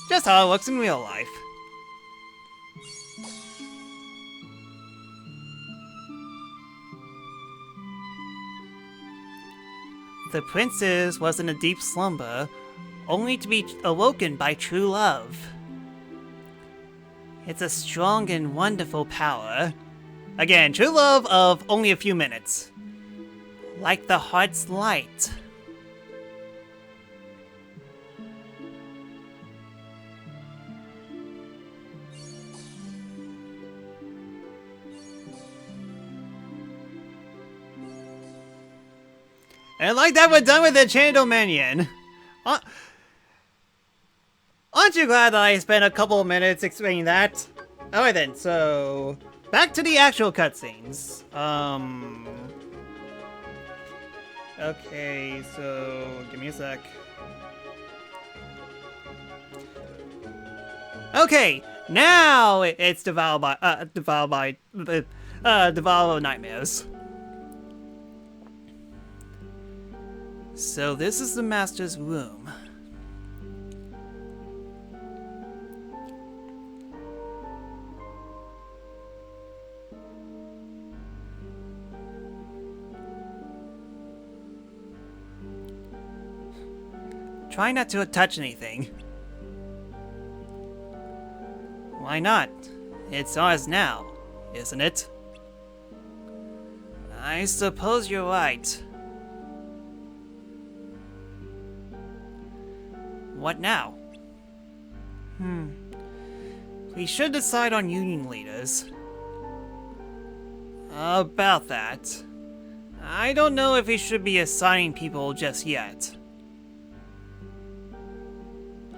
Speaker 1: Just how it looks in real life. The princess was in a deep slumber, only to be awoken by true love. It's a strong and wonderful power. Again, true love of only a few minutes. Like the heart's light. And like that, we're done with the channel minion. Aren't you glad that I spent a couple of minutes explaining that? Alright then, so back to the actual cutscenes. Okay, so give me a sec. Okay, now it's devoured by nightmares. So this is the master's room. Try not to touch anything. Why not? It's ours now, isn't it? I suppose you're right. What now? We should decide on union leaders. About that. I don't know if we should be assigning people just yet.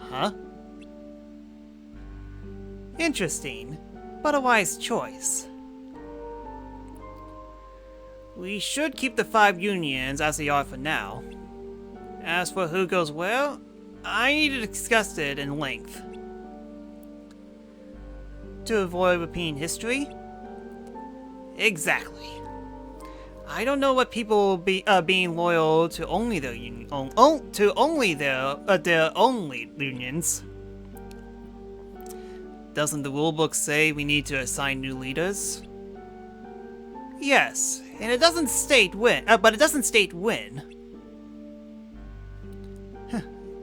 Speaker 1: Huh? Interesting, but a wise choice. We should keep the 5 unions as they are for now. As for who goes where, I need to discuss it in length. To avoid repeating history? Exactly. I don't know what people will be being loyal to only their union, to only their own unions. Doesn't the rulebook say we need to assign new leaders? Yes, and it doesn't state when, but it doesn't state when.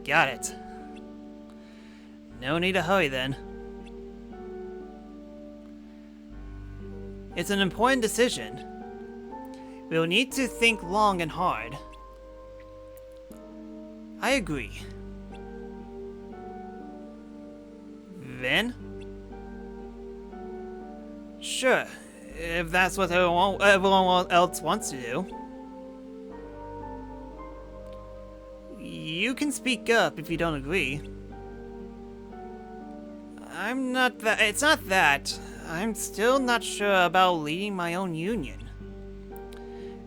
Speaker 1: Got it. No need to hurry then. It's an important decision. We'll need to think long and hard. I agree. Then? Sure, if that's what everyone else wants to do. You can speak up if you don't agree. It's not that. I'm still not sure about leading my own union.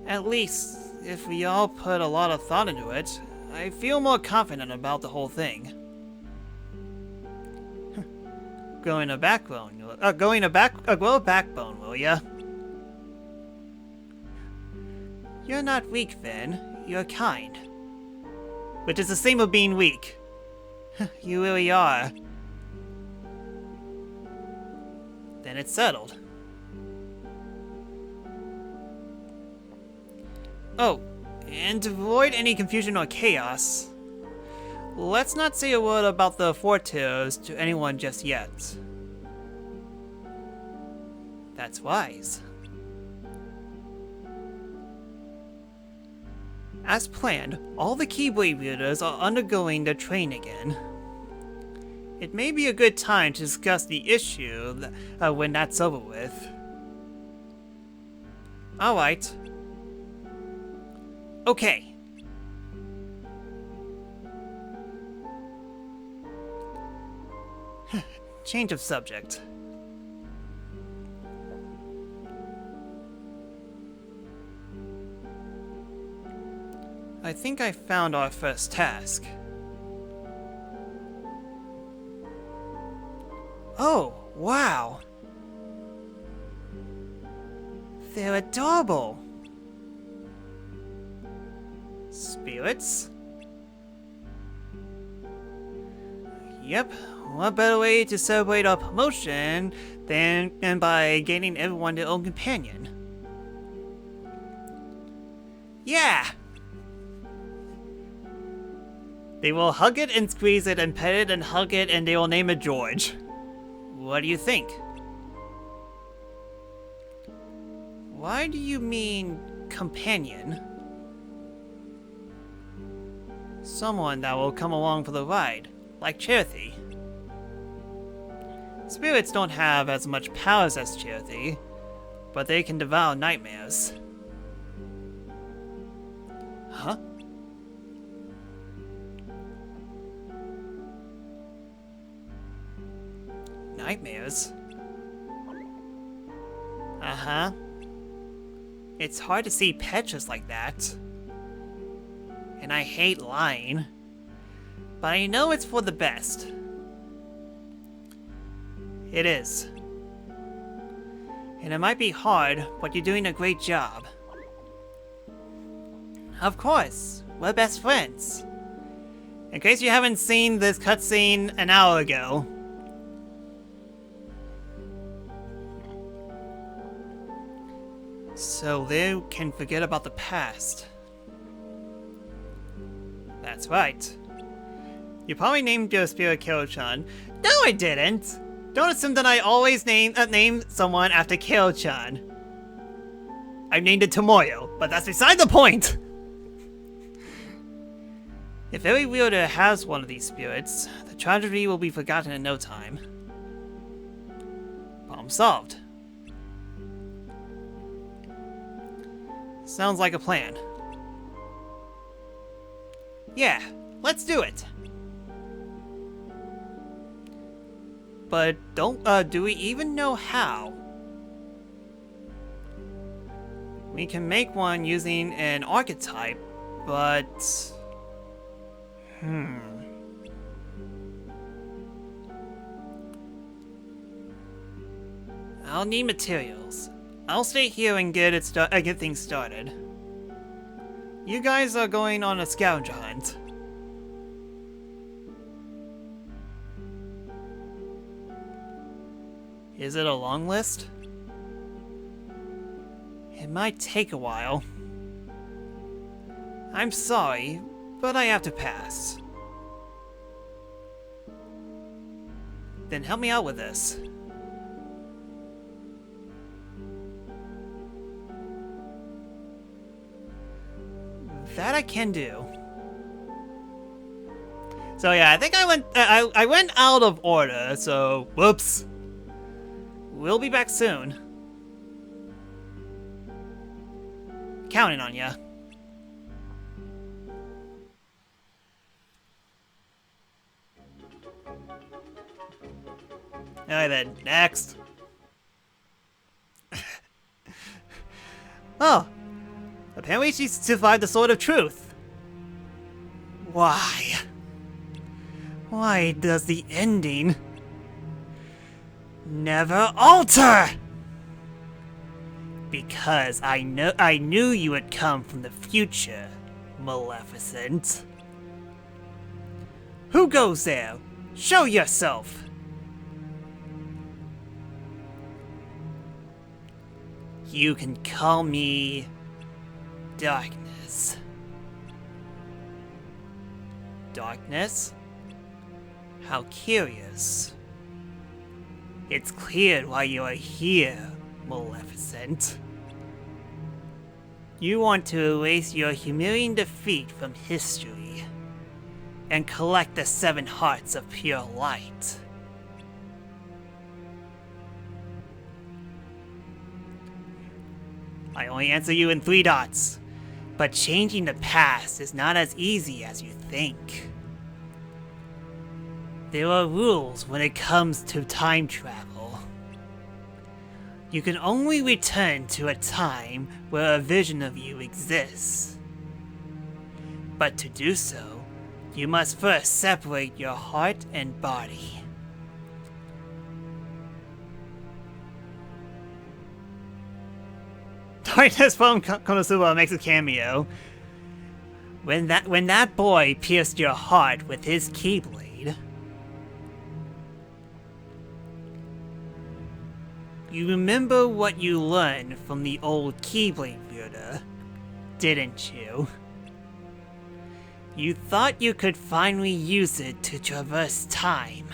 Speaker 1: At least, if we all put a lot of thought into it, I feel more confident about the whole thing. Grow a backbone, will ya? You're not weak, Finn. You're kind. Which is the same of being weak. You really are. Then it's settled. Oh, and to avoid any confusion or chaos, let's not say a word about the 4 tiers to anyone just yet. That's wise. As planned, all the Keyblade wielders are undergoing their training again. It may be a good time to discuss the issue when that's over with. Alright. Okay. Change of subject. I think I found our first task. Oh, wow! They're adorable! Spirits? Yep, what better way to celebrate our promotion than by gaining everyone their own companion? Yeah! They will hug it and squeeze it and pet it and hug it and they will name it George. What do you think? Why do you mean companion? Someone that will come along for the ride, like Charity. Spirits don't have as much powers as Charity, but they can devour nightmares. Huh? Nightmares? Uh-huh. It's hard to see pictures like that. And I hate lying. But I know it's for the best. It is. And it might be hard, but you're doing a great job. Of course, we're best friends. In case you haven't seen this cutscene an hour ago. So they can forget about the past. That's right. You probably named your spirit Kiro-chan. No, I didn't! Don't assume that I always name someone after Kiro-chan. I named it Tomoyo, but that's beside the point! If every wielder has one of these spirits, the tragedy will be forgotten in no time. Problem solved. Sounds like a plan. Yeah, let's do it. But do we even know how? We can make one using an archetype, but... I'll need materials. I'll stay here and get things started. You guys are going on a scavenger hunt. Is it a long list? It might take a while. I'm sorry, but I have to pass. Then help me out with this. That I can do. So yeah, I think I went out of order, so whoops. We'll be back soon. Counting on ya. Alright then, next. Oh. Apparently she survived the Sword of Truth. Why? Why does the ending never alter? Because I knew you would come from the future, Maleficent. Who goes there? Show yourself! You can call me Darkness. Darkness? How curious. It's clear why you are here, Maleficent. You want to erase your humiliating defeat from history and collect the 7 hearts of pure light. I only answer you in 3 dots. But changing the past is not as easy as you think. There are rules when it comes to time travel. You can only return to a time where a vision of you exists. But to do so, you must first separate your heart and body. Darkness from Konosuba makes a cameo. When that boy pierced your heart with his Keyblade, You remember what you learned from the old Keyblade builder, didn't you? You thought you could finally use it to traverse time.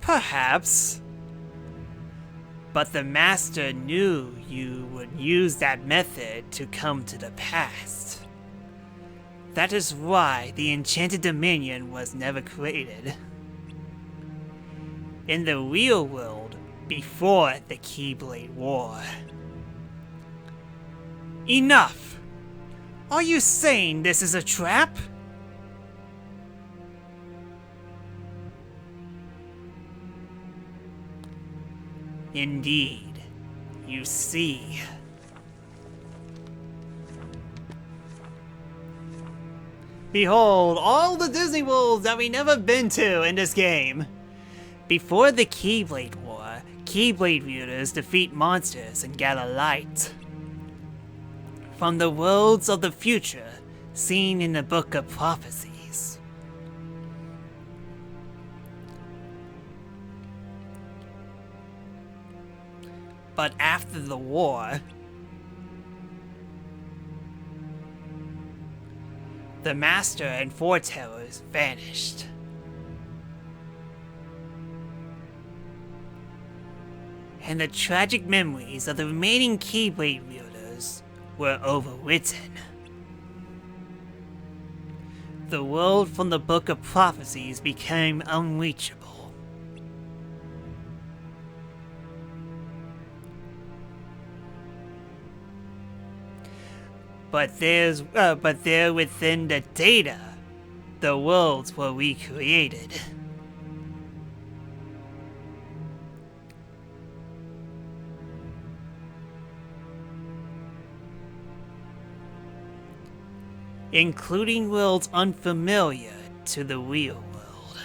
Speaker 1: Perhaps. But the Master knew you would use that method to come to the past. That is why the Enchanted Dominion was never created. In the real world, before the Keyblade War. Enough! Are you saying this is a trap? Indeed. You see. Behold, all the Disney worlds that we never been to in this game. Before the Keyblade War, Keyblade wielders defeat monsters and gather light from the worlds of the future seen in the Book of Prophecies. But after the war, the Master and Foreterrors vanished. And the tragic memories of the remaining Keyblade wielders were overwritten. The world from the Book of Prophecies became unreachable. But there within the data, the worlds were recreated. Including worlds unfamiliar to the real world.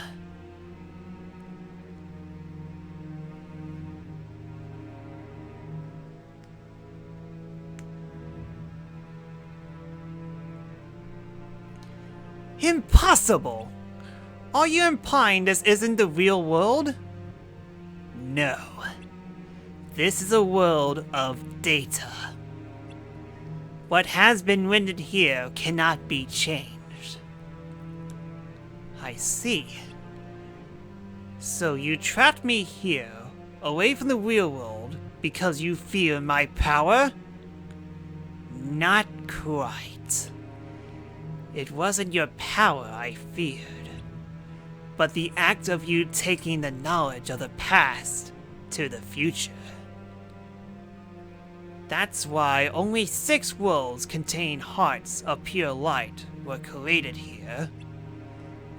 Speaker 1: Impossible! Are you implying this isn't the real world? No. This is a world of data. What has been rendered here cannot be changed. I see. So you trapped me here, away from the real world, because you fear my power? Not quite. It wasn't your power I feared, but the act of you taking the knowledge of the past to the future. That's why only 6 worlds contain hearts of pure light were created here.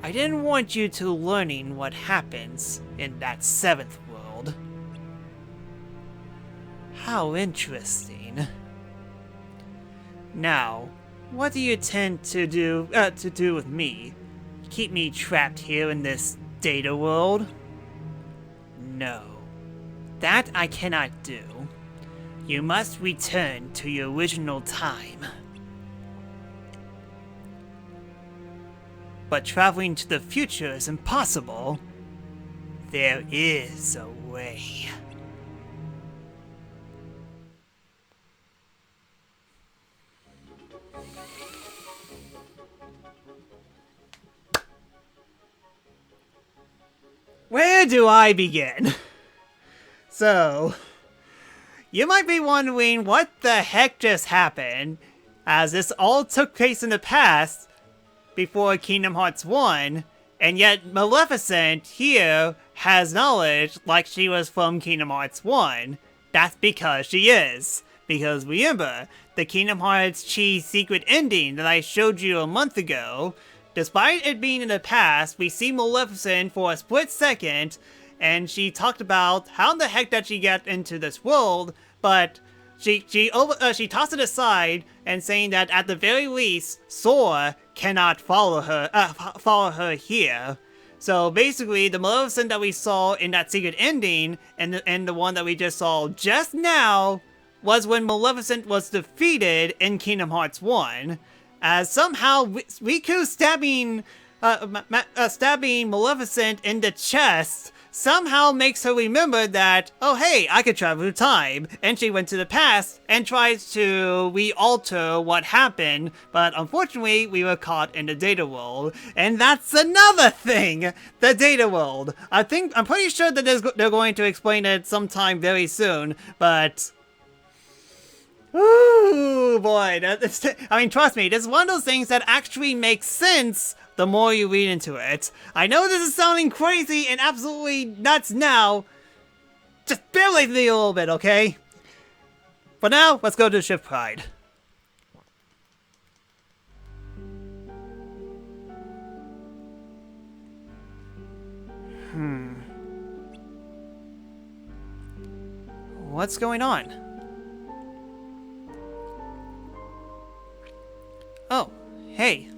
Speaker 1: I didn't want you to learning what happens in that 7th world. How interesting. Now, what do you intend to do with me? Keep me trapped here in this data world? No. That I cannot do. You must return to your original time. But traveling to the future is impossible. There is a way. Where do I begin? So, you might be wondering what the heck just happened, as this all took place in the past, before Kingdom Hearts 1, and yet Maleficent here has knowledge like she was from Kingdom Hearts 1. That's because she is. Because remember, the Kingdom Hearts Chi secret ending that I showed you a month ago, despite it being in the past, we see Maleficent for a split second, and she talked about how the heck did she get into this world, but she tossed it aside and saying that at the very least, Sora cannot follow her here. So basically, the Maleficent that we saw in that secret ending and the one that we just saw just now was when Maleficent was defeated in Kingdom Hearts 1, as somehow Riku stabbing Maleficent in the chest somehow makes her remember that, oh hey, I could travel through time, and she went to the past and tries to re-alter what happened, but unfortunately we were caught in the data world, and that's another thing, the data world. I'm pretty sure that they're going to explain it sometime very soon, but ooh, boy, I mean, trust me, this is one of those things that actually makes sense the more you read into it. I know this is sounding crazy and absolutely nuts now. Just bear with me a little bit, okay? For now, let's go to Shift Pride. What's going on? Oh, hey.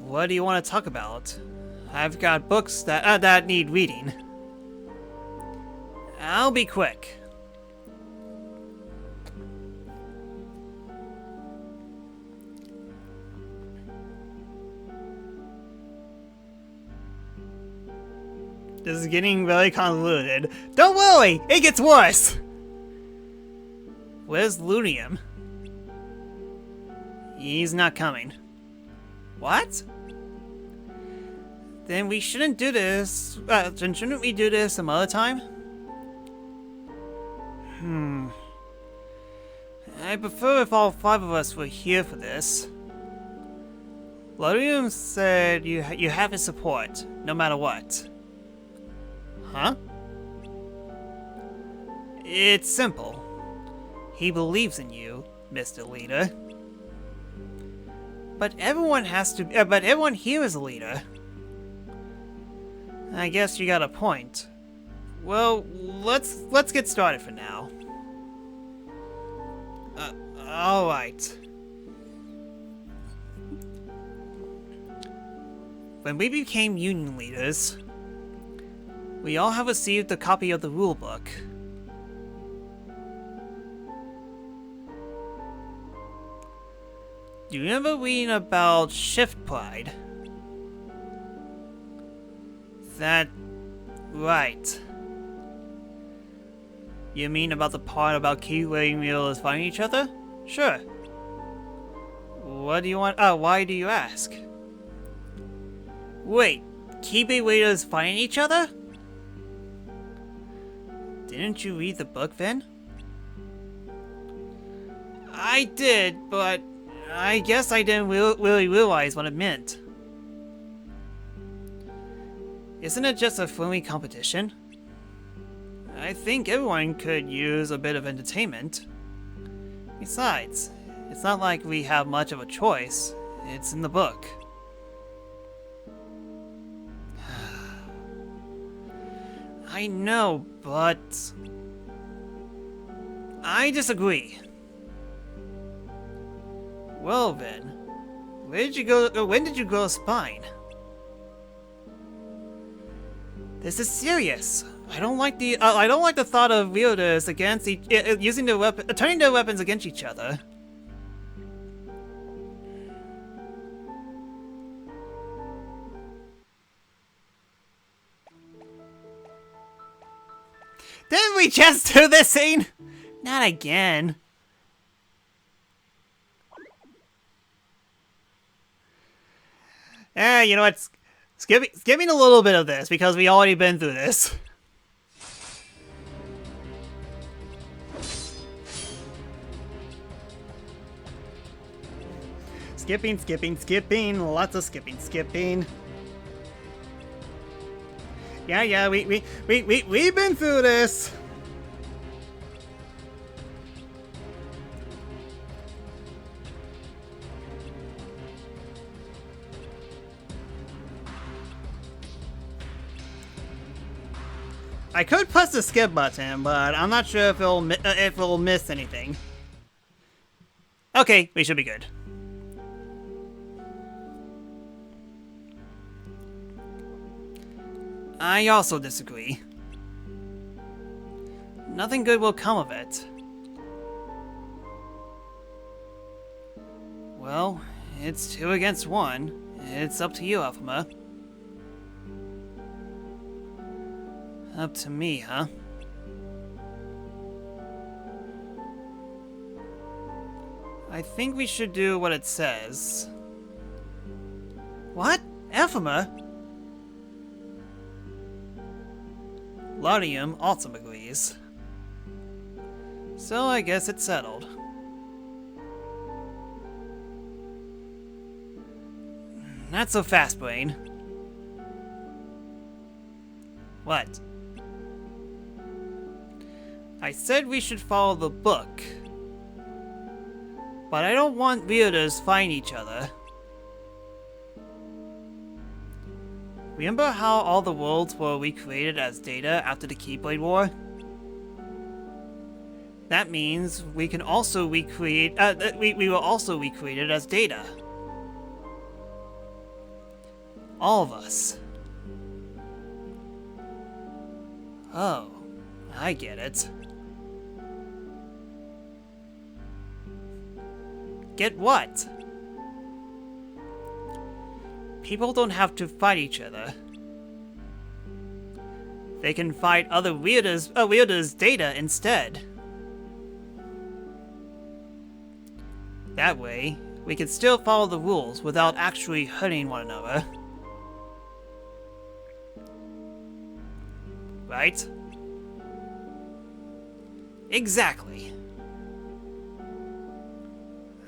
Speaker 1: What do you want to talk about? I've got books that need reading. I'll be quick. This is getting really convoluted. Don't worry, it gets worse! Where's Lunium? He's not coming. What? Then we shouldn't do this. Shouldn't we do this some other time? I prefer if all 5 of us were here for this. Lunium said you have his support, no matter what. Huh? It's simple. He believes in you, Mr. Leader. But everyone here is a leader. I guess you got a point. Well, let's get started for now. All right. When we became Union leaders, we all have received a copy of the rulebook. Do you remember reading about Shift Pride? That... right. You mean about the part about Keyblade wielders fighting each other? Sure. What do you want? Oh, why do you ask? Wait, Keyblade wielders fighting each other? Didn't you read the book then? I did, but I guess I didn't really realize what it meant. Isn't it just a friendly competition? I think everyone could use a bit of entertainment. Besides, it's not like we have much of a choice. It's in the book. I know, but I disagree. Well then, where did you go? When did you grow a spine? This is serious. I don't like the thought of wielders against turning their weapons against each other. Didn't we just do this scene? Not again. You know what? Skipping a little bit of this because we already been through this. Skipping, lots of skipping. Yeah, we've been through this. I could press the skip button, but I'm not sure if it'll miss anything. Okay, we should be good. I also disagree. Nothing good will come of it. Well, It's 2 against 1. It's up to you, Alphama. Up to me, huh? I think we should do what it says. What? Alphama? Laudium also agrees. So I guess it's settled. Not so fast, Brain. What? I said we should follow the book. But I don't want weirdos fighting each other. Remember how all the worlds were recreated as data after the Keyblade War? That means we can also recreate. We were also recreated as data. All of us. Oh, I get it. Get what? People don't have to fight each other. They can fight other weirdos' data instead. That way, we can still follow the rules without actually hurting one another. Right? Exactly.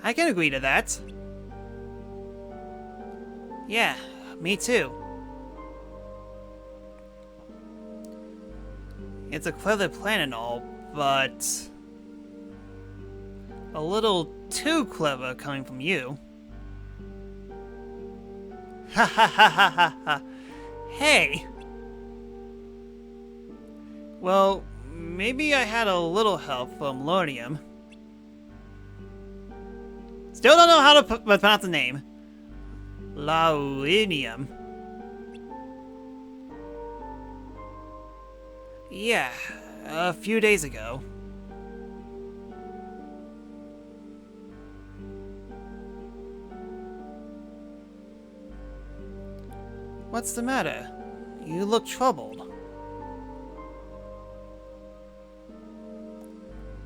Speaker 1: I can agree to that. Yeah, me too. It's a clever plan and all, but a little too clever coming from you. Ha ha ha ha ha ha. Hey! Well, maybe I had a little help from Laudium. Still don't know how to pronounce the name. Laudium. Yeah, a few days ago. What's the matter? You look troubled.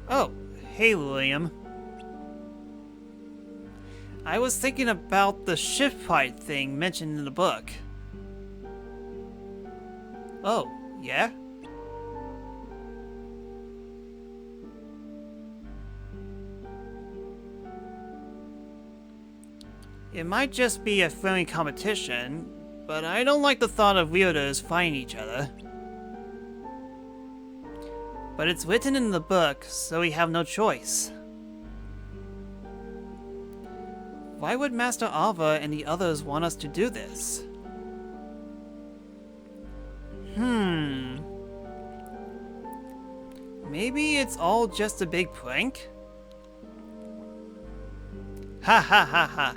Speaker 1: Oh, hey, William. I was thinking about the shift fight thing mentioned in the book. Oh, yeah? It might just be a friendly competition, but I don't like the thought of weirdos fighting each other. But it's written in the book, so we have no choice. Why would Master Alva and the others want us to do this? Maybe it's all just a big prank? Ha ha ha ha.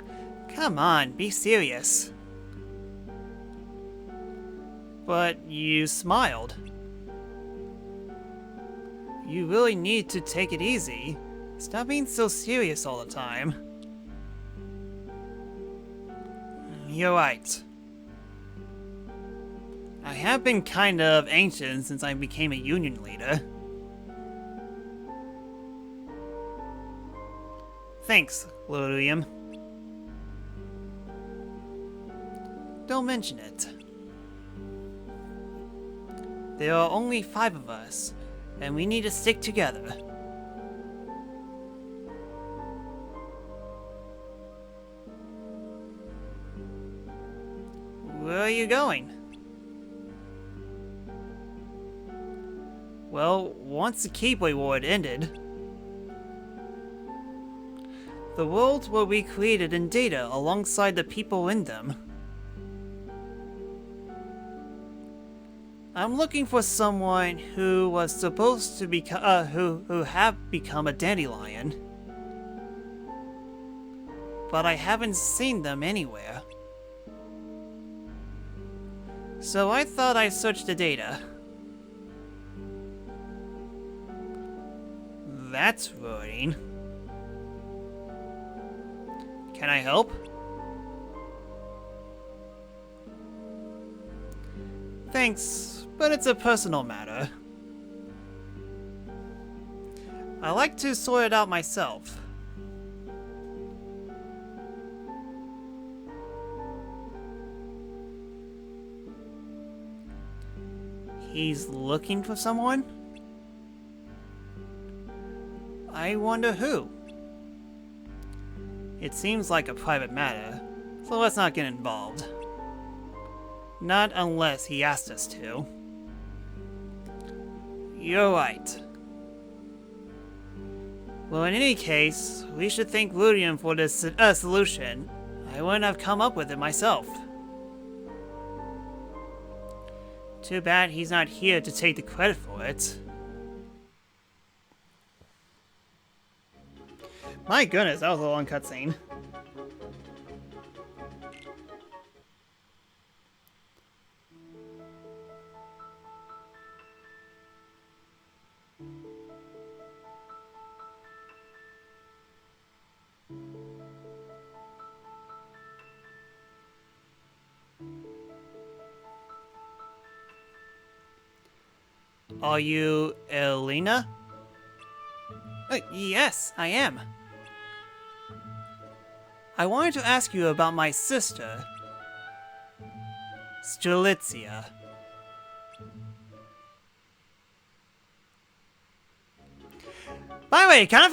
Speaker 1: Come on, be serious. But you smiled. You really need to take it easy. Stop being so serious all the time. You're right. I have been kind of anxious since I became a union leader. Thanks, William. Don't mention it. There are only 5 of us, and we need to stick together. Where are you going? Well, once the Keyblade War had ended, the worlds were recreated in data alongside the people in them. I'm looking for someone who was supposed to become, who have become a dandelion. But I haven't seen them anywhere. So I thought I'd search the data. That's worrying. Can I help? Thanks, but it's a personal matter. I like to sort it out myself. He's looking for someone? I wonder who. It seems like a private matter, so let's not get involved. Not unless he asked us to. You're right. Well, in any case, we should thank Ludium for this solution. I wouldn't have come up with it myself. Too bad he's not here to take the credit for it. My goodness, that was a long cutscene. Are you Elena? Yes, I am. I wanted to ask you about my sister, Strelitzia. By the way, kind of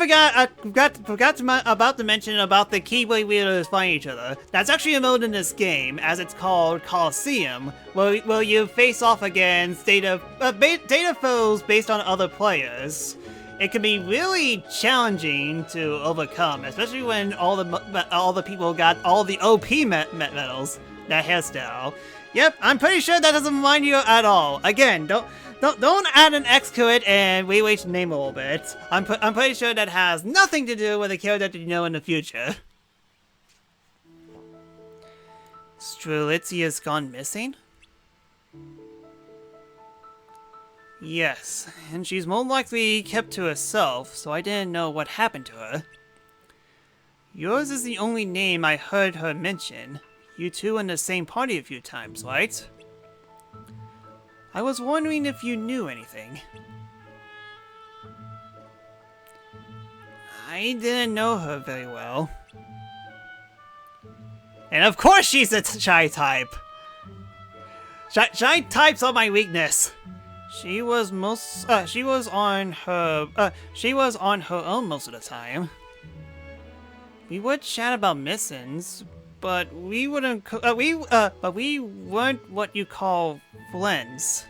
Speaker 1: forgot to mention about the Keyblade wielders fighting each other. That's actually a mode in this game, as it's called Coliseum, where you face off against data foes based on other players. It can be really challenging to overcome, especially when all the people got all the OP medals. That hairstyle. Yep, I'm pretty sure that doesn't remind you at all. Again, don't add an X to it and rewrite the name a little bit. I'm pretty sure that has nothing to do with a character that you know in the future. Strelitzia's gone missing? Yes, and she's more likely kept to herself, so I didn't know what happened to her. Yours is the only name I heard her mention. You two in the same party a few times, right? I was wondering if you knew anything. I didn't know her very well. And of course she's a shy type! Shy types are my weakness! She was on her own most of the time. We would chat about missions, but we weren't what you call friends.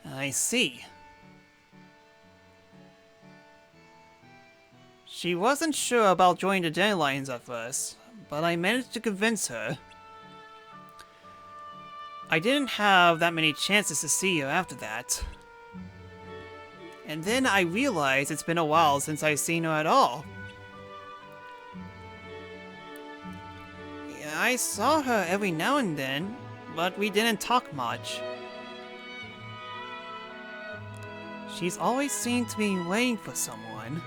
Speaker 1: I see. She wasn't sure about joining the Dandelions at first, but I managed to convince her. I didn't have that many chances to see her after that. And then I realized it's been a while since I've seen her at all. Yeah, I saw her every now and then, but we didn't talk much. She's always seemed to be waiting for someone.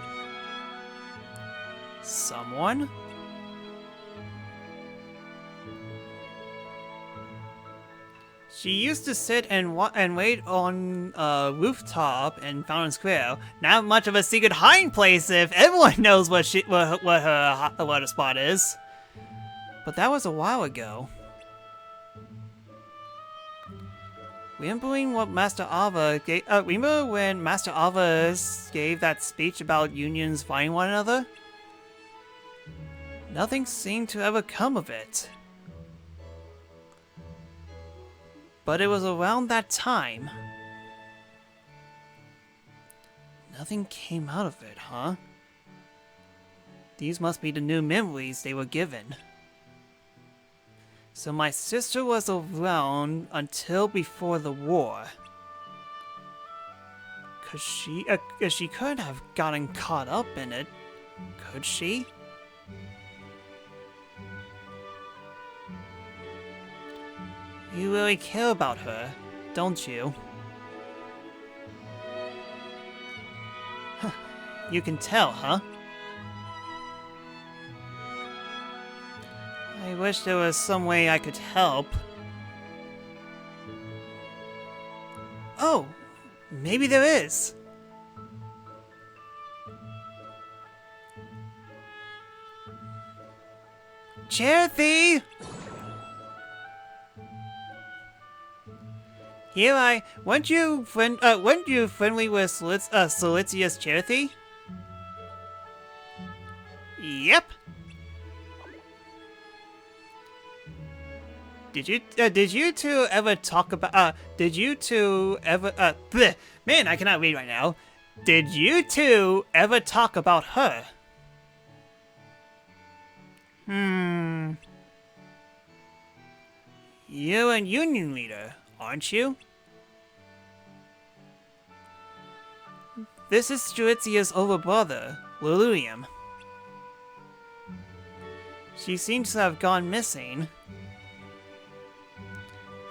Speaker 1: Someone? She used to sit and wait on a rooftop in Fountain Square. Not much of a secret hiding place if everyone knows what her spot is. But that was a while ago. Remember when Master Ava gave that speech about unions fighting one another? Nothing seemed to ever come of it. But it was around that time. Nothing came out of it, huh? These must be the new memories they were given. So my sister was around until before the war. She couldn't have gotten caught up in it, could she? You really care about her, don't you? You can tell, huh? I wish there was some way I could help. Maybe there is. Charity! Here weren't you friendly with Solitia's Charity? Yep. Did you two ever talk about, bleh, man, I cannot read right now. Did you two ever talk about her? You're a union leader, aren't you? This is Strelitzia's older brother, Lilium. She seems to have gone missing.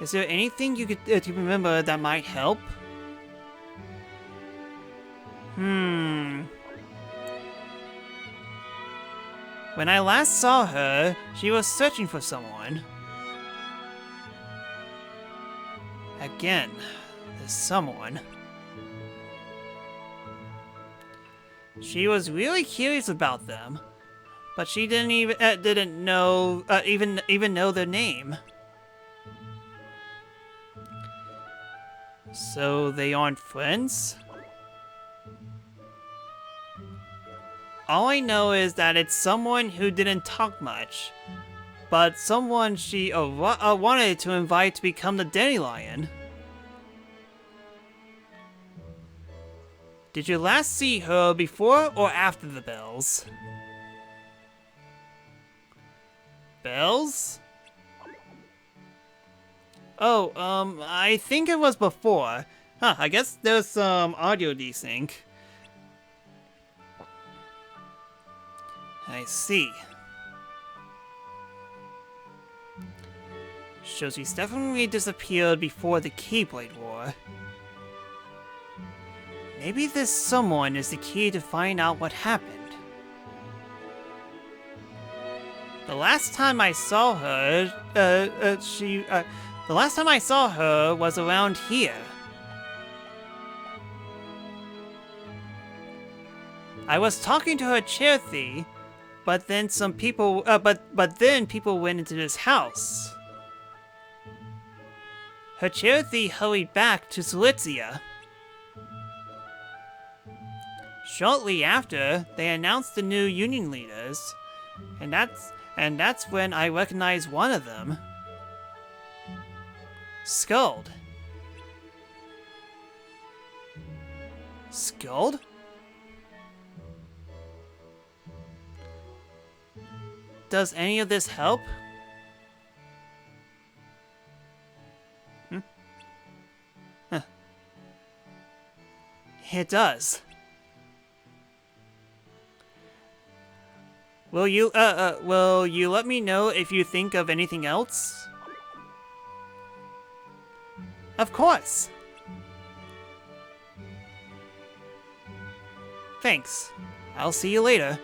Speaker 1: Is there anything you could to remember that might help? When I last saw her, she was searching for someone. Again, there's someone. She was really curious about them, but she didn't know even know their name. So they aren't friends? All I know is that it's someone who didn't talk much, but someone she wanted to invite to become the dandelion. Did you last see her before or after the bells? Bells? Oh, I think it was before. Huh, I guess there's some audio desync. I see. So she's definitely disappeared before the Keyblade War. Maybe this someone is the key to find out what happened. The last time I saw her, the last time I saw her was around here. I was talking to her Charity, but then some people, but then people went into this house. Her Charity hurried back to Solitiia. Shortly after, they announced the new union leaders, and that's when I recognized one of them. Skuld. Skuld? Does any of this help? Huh. It does. Will you let me know if you think of anything else? Of course. Thanks. I'll see you later.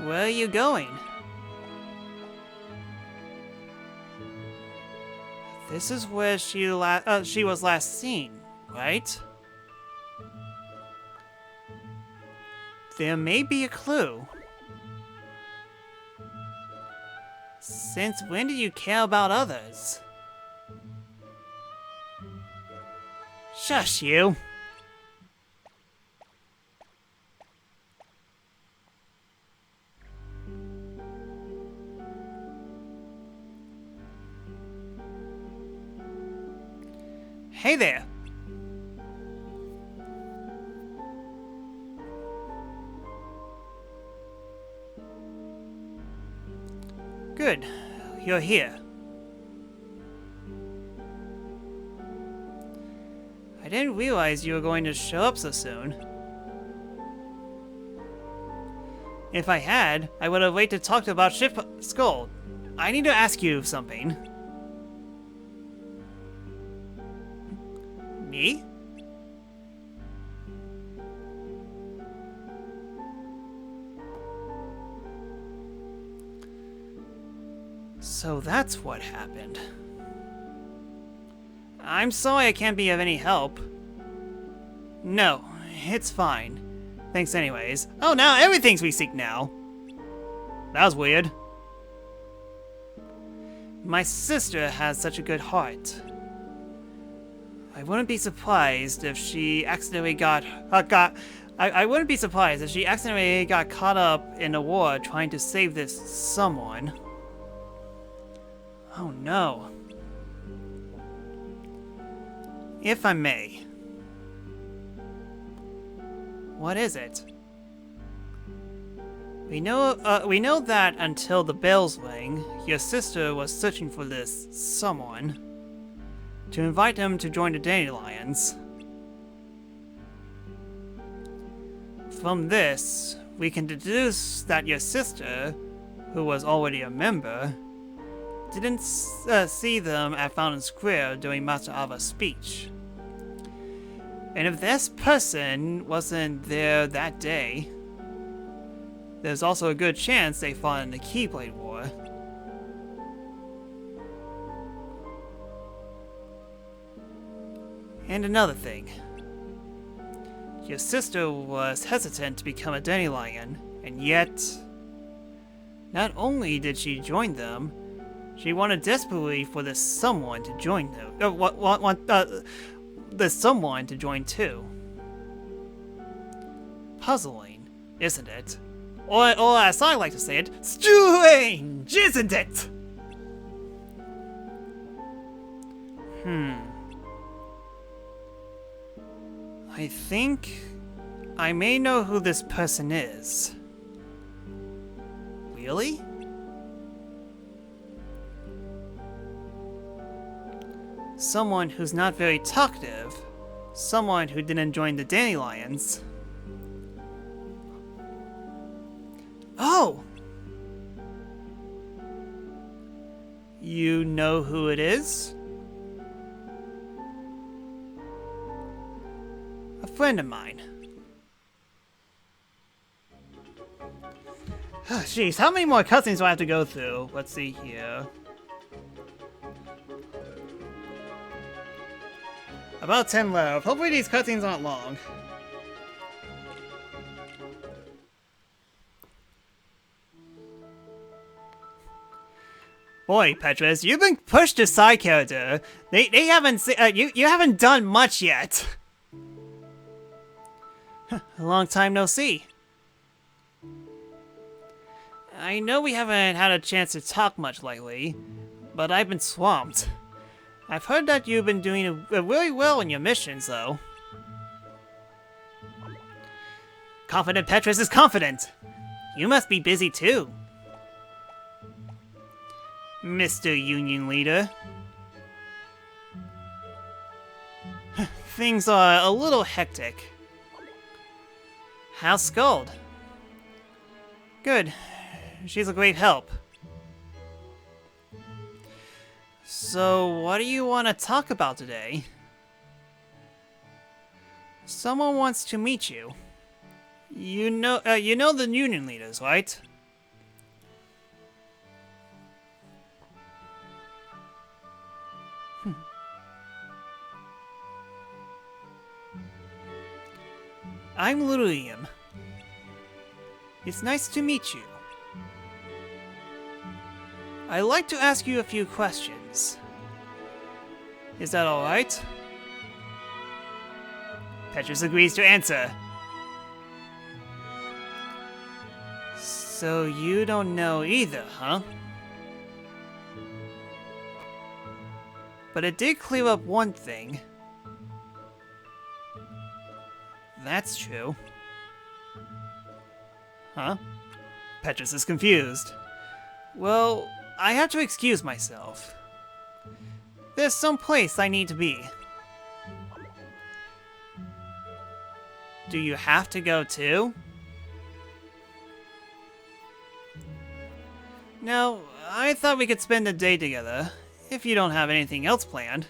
Speaker 1: Where are you going? This is where she was last seen, right? There may be a clue. Since when do you care about others? Shush you! Hey there! Good, you're here. I didn't realize you were going to show up so soon. If I had, I would have waited to talk about Skull. I need to ask you something. Me? So that's what happened. I'm sorry I can't be of any help. No, it's fine. Thanks anyways. Oh, now everything's we seek now. That was weird. My sister has such a good heart. I wouldn't be surprised if she accidentally I wouldn't be surprised if she accidentally got caught up in a war trying to save this someone. Oh no. If I may. What is it? We know that until the bells rang, your sister was searching for this someone to invite him to join the Dandelions. From this, we can deduce that your sister, who was already a member, didn't see them at Fountain Square during Master Ava's speech. And if this person wasn't there that day, there's also a good chance they fought in the Keyblade War. And another thing. Your sister was hesitant to become a Dandelion, and yet, not only did she join them, she wanted desperately for this someone to join them. The someone to join too. Puzzling, isn't it? Or as I like to say it, strange, isn't it? I think I may know who this person is. Really? Someone who's not very talkative. Someone who didn't join the Dandelions. Oh! You know who it is? A friend of mine. Jeez, how many more cutscenes do I have to go through? Let's see here. About 10 left. Hopefully these cutscenes aren't long. Boy, Petrus, you've been pushed to side character. They haven't you haven't done much yet. A long time no see. I know we haven't had a chance to talk much lately, but I've been swamped. I've heard that you've been doing really well in your missions, though. Confident Petrus is confident. You must be busy too, Mr. Union Leader. Things are a little hectic. How's Skuld? Good. She's a great help. So, what do you want to talk about today? Someone wants to meet you. You know the Union leaders, right? I'm Lilium. It's nice to meet you. I'd like to ask you a few questions. Is that alright? Petrus agrees to answer. So you don't know either, huh? But it did clear up one thing. That's true. Huh? Petrus is confused. Well, I have to excuse myself. There's some place I need to be. Do you have to go too? No, I thought we could spend the day together, if you don't have anything else planned.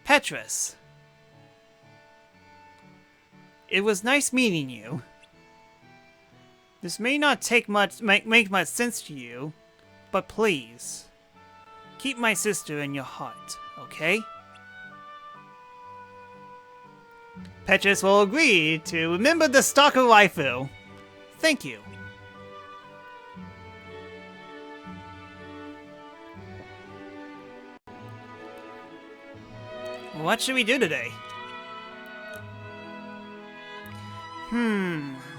Speaker 1: Petrus. It was nice meeting you. This may not make much sense to you, but please, keep my sister in your heart, okay? Petrus will agree to remember the stalker waifu. Thank you. What should we do today?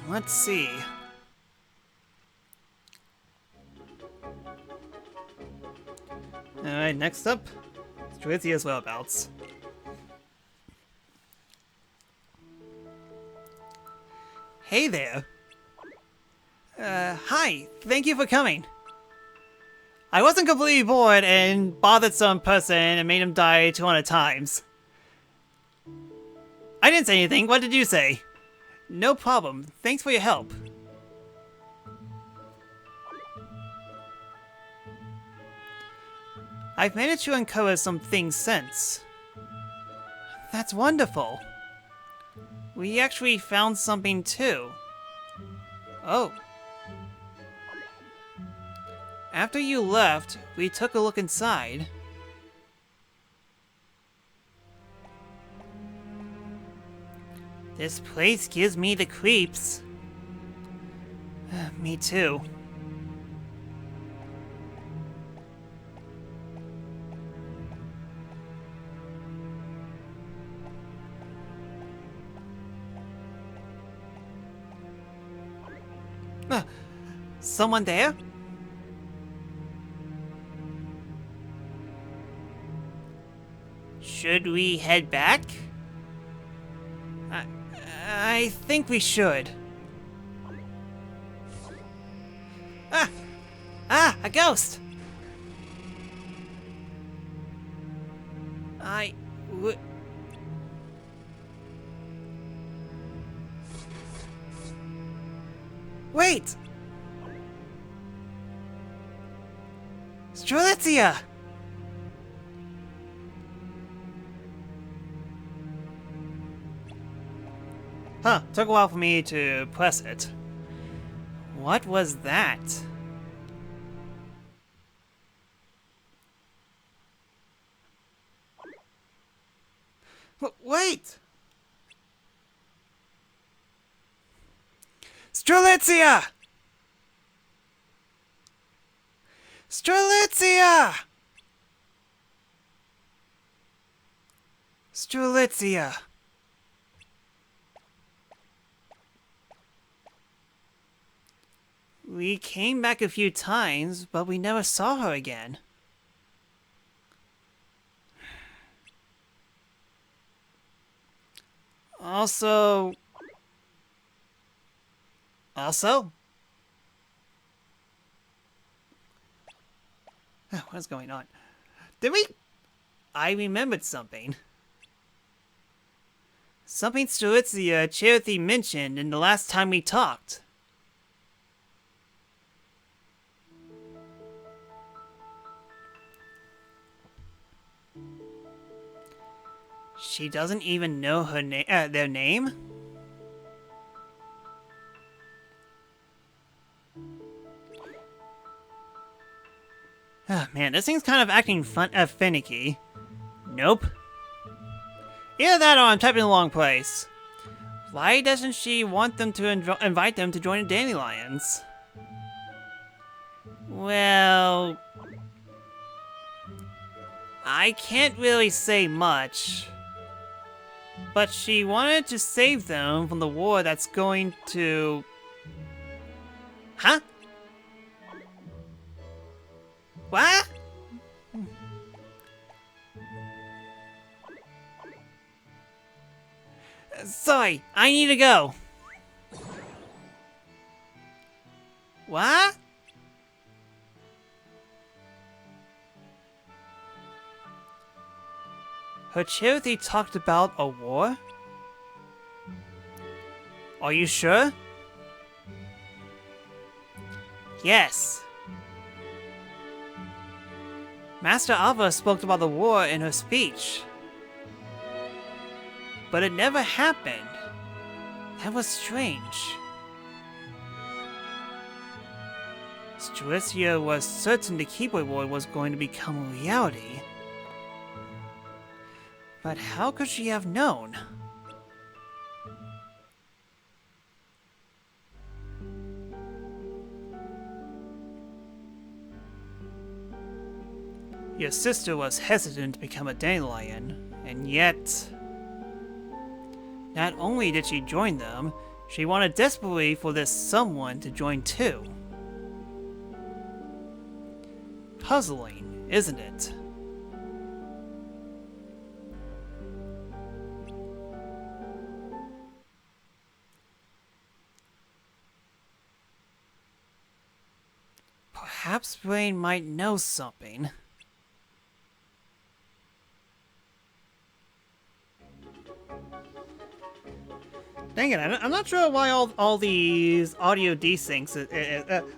Speaker 1: Let's see. Alright, next up, Strithia's whereabouts. Hey there. Hi, thank you for coming. I wasn't completely bored and bothered some person and made him die 200 times. I didn't say anything, what did you say? No problem, thanks for your help. I've managed to uncover some things since. That's wonderful. We actually found something too. Oh. After you left, we took a look inside. This place gives me the creeps. Me too. Someone there? Should we head back? I think we should. A ghost! Wait! Strelitzia! Huh, took a while for me to press it. What was that? Wait! Strelitzia! Strelitzia! Strelitzia. We came back a few times, but we never saw her again. Also... What is going on? I remembered something. Something Strelitzia Charity mentioned in the last time we talked. She doesn't even know her their name? Oh, man, this thing's kind of acting finicky. Nope. Either that or I'm typing in the wrong place. Why doesn't she want them to invite them to join the Dandelions? Well... I can't really say much. But she wanted to save them from the war that's going to... Huh? What? Sorry, I need to go. What? Her charity talked about a war? Are you sure? Yes. Master Ava spoke about the war in her speech. But it never happened. That was strange. Strelitzia was certain the Keyblade War was going to become a reality. But how could she have known? Your sister was hesitant to become a dandelion, and yet... Not only did she join them, she wanted desperately for this someone to join too. Puzzling, isn't it? Perhaps Brain might know something. Dang it, I'm not sure why all these audio desyncs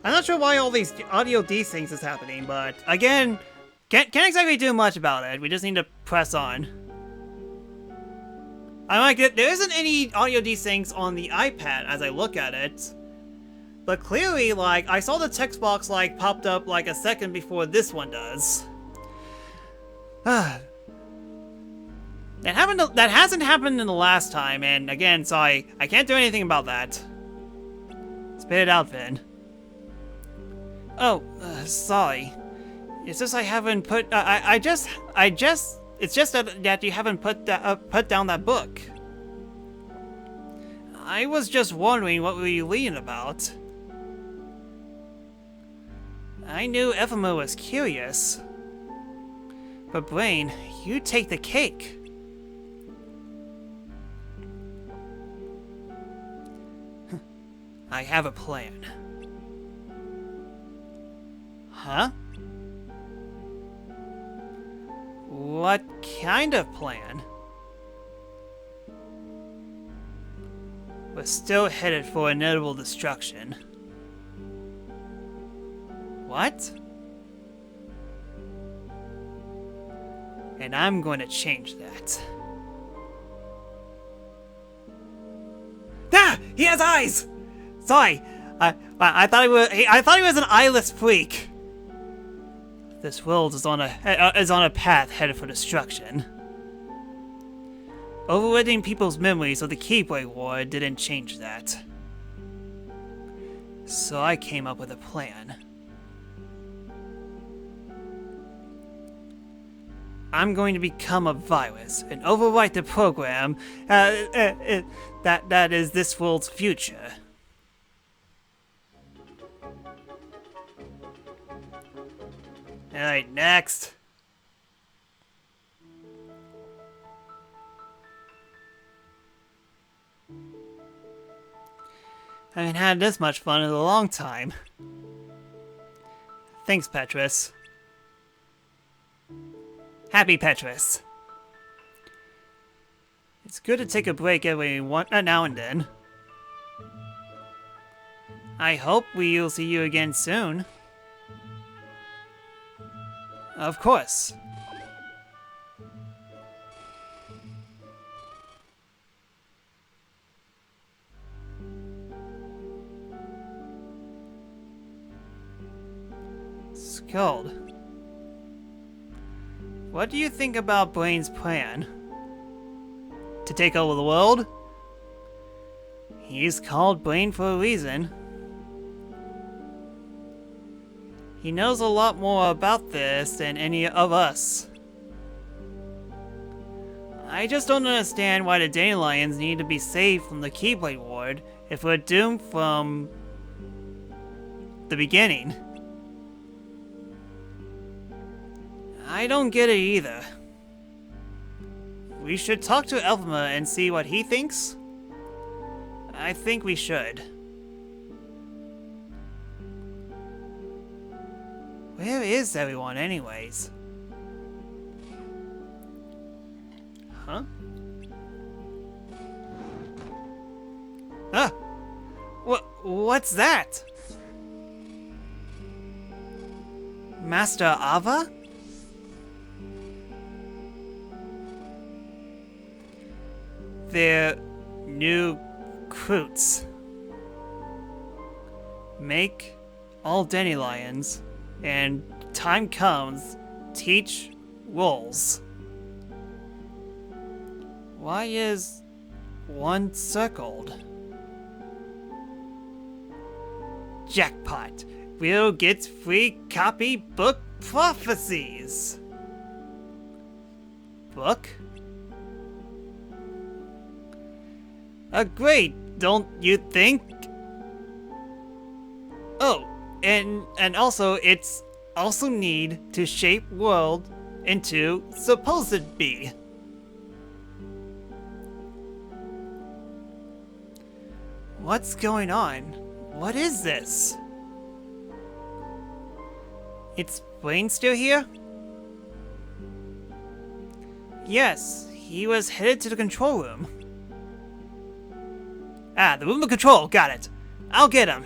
Speaker 1: I'm not sure why all these audio desyncs is happening, but again, can't exactly do much about it. We just need to press on. I'm like, there isn't any audio desyncs on the iPad as I look at it. But clearly, like, I saw the text box, like, popped up, like, a second before this one does. That hasn't happened in the last time, and again, so I can't do anything about that. Spit it out, then. Oh, sorry. It's just I haven't put, it's just that you haven't put down that book. I was just wondering what were you reading about. I knew Ephema was curious. But Brain, you take the cake. I have a plan. Huh? What kind of plan? We're still headed for inevitable destruction. What? And I'm going to change that. Ah! He has eyes! Sorry, I thought he was an eyeless freak. This world is on a path headed for destruction. Overriding people's memories of the Keyblade War didn't change that. So I came up with a plan. I'm going to become a virus and overwrite the program that is this world's future. Alright, next. I haven't had this much fun in a long time. Thanks, Petrus. Happy Petrus. It's good to take a break every now and then. I hope we'll see you again soon. Of course. Skuld. What do you think about Brain's plan? To take over the world? He's called Brain for a reason. He knows a lot more about this than any of us. I just don't understand why the Dandelions need to be saved from the Keyblade Ward if we're doomed from the beginning. I don't get it either. We should talk to Ephema and see what he thinks? I think we should. Where is everyone anyways? Huh? Ah! What's that? Master Ava? They're new recruits. Make all dandelions, and time comes, teach rules. Why is one circled? Jackpot! We'll get free copy book prophecies! Book? Great, don't you think? Oh, and also it's also need to shape world into supposed be. What's going on? What is this? Is Blaine still here? Yes, he was headed to the control room. Ah, the room of control, got it. I'll get him.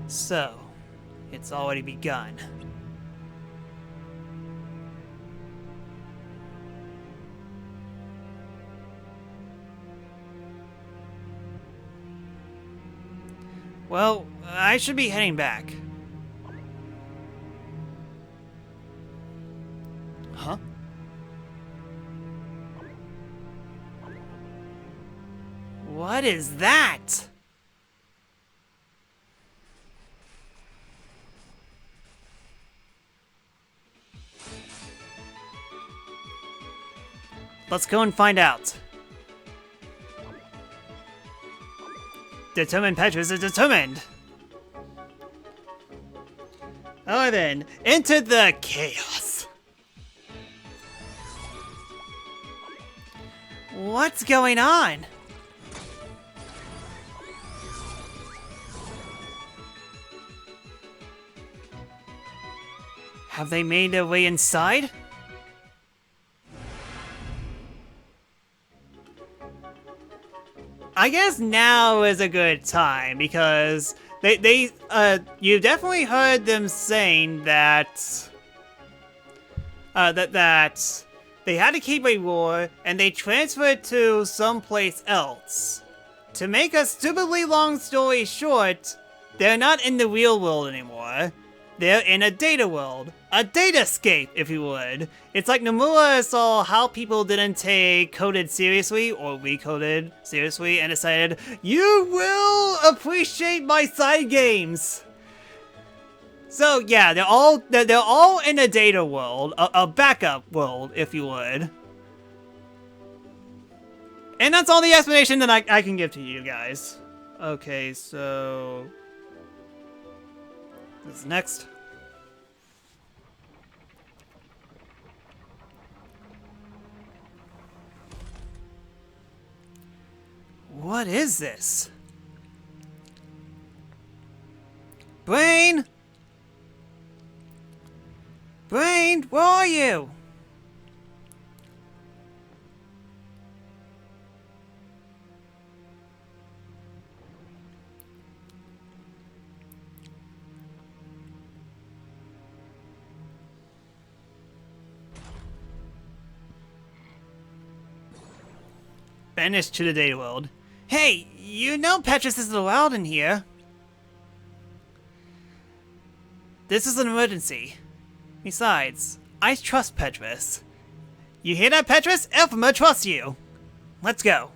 Speaker 1: So, it's already begun. Well, I should be heading back. Huh? What is that? Let's go and find out. Determined Petrus is determined. Alright then, into the chaos. What's going on? Have they made their way inside? I guess now is a good time because you definitely heard them saying that that they had a Keyblade war and they transferred to someplace else. To make a stupidly long story short, they're not in the real world anymore. They're in a data world. A datascape, if you would. It's like Nomura saw how people didn't take coded seriously, or recoded seriously, and decided, you will appreciate my side games! So yeah, they're all in a data world, a backup world, if you would. And that's all the explanation that I can give to you guys. Okay, so... what's next? What is this? Brain? Brain, where are you? Banished to the data world. Hey, you know Petrus isn't allowed in here. This is an emergency. Besides, I trust Petrus. You hear that, Petrus? Elphima trusts you. Let's go.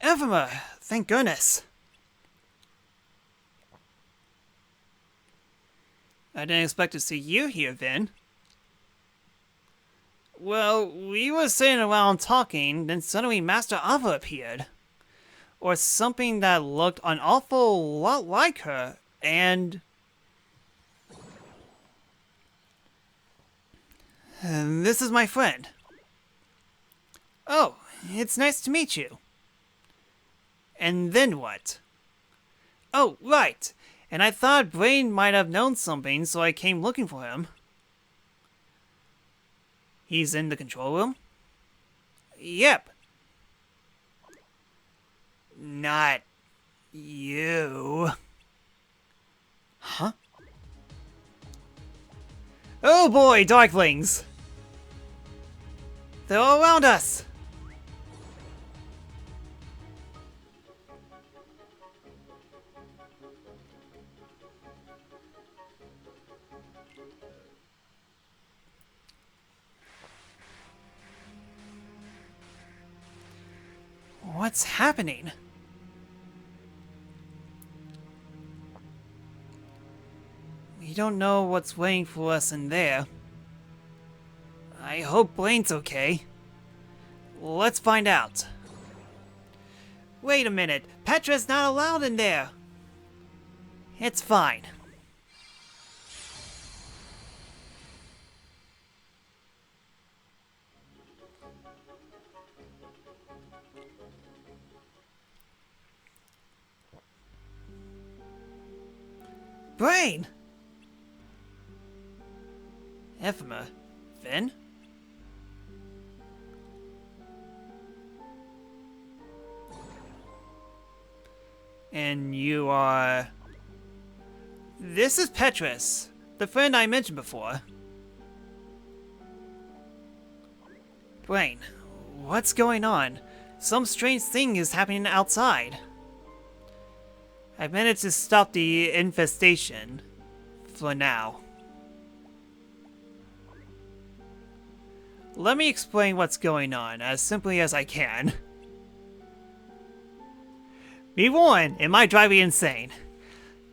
Speaker 1: Elphima, thank goodness. I didn't expect to see you here, Vin. Well, we were sitting around talking, then suddenly Master Ava appeared. Or something that looked an awful lot like her, and this is my friend. Oh, it's nice to meet you. And then what? Oh, right. And I thought Brain might have known something, so I came looking for him. He's in the control room? Yep. Not you. Huh? Oh boy, Darklings! They're all around us! What's happening? We don't know what's waiting for us in there. I hope Blaine's okay. Let's find out. Wait a minute, Petra's not allowed in there. It's fine. Brain! Ephema. Finn? And you are... This is Petrus, the friend I mentioned before. Brain, what's going on? Some strange thing is happening outside. I managed to stop the infestation. For now. Let me explain what's going on as simply as I can. Be warned, it might drive you insane.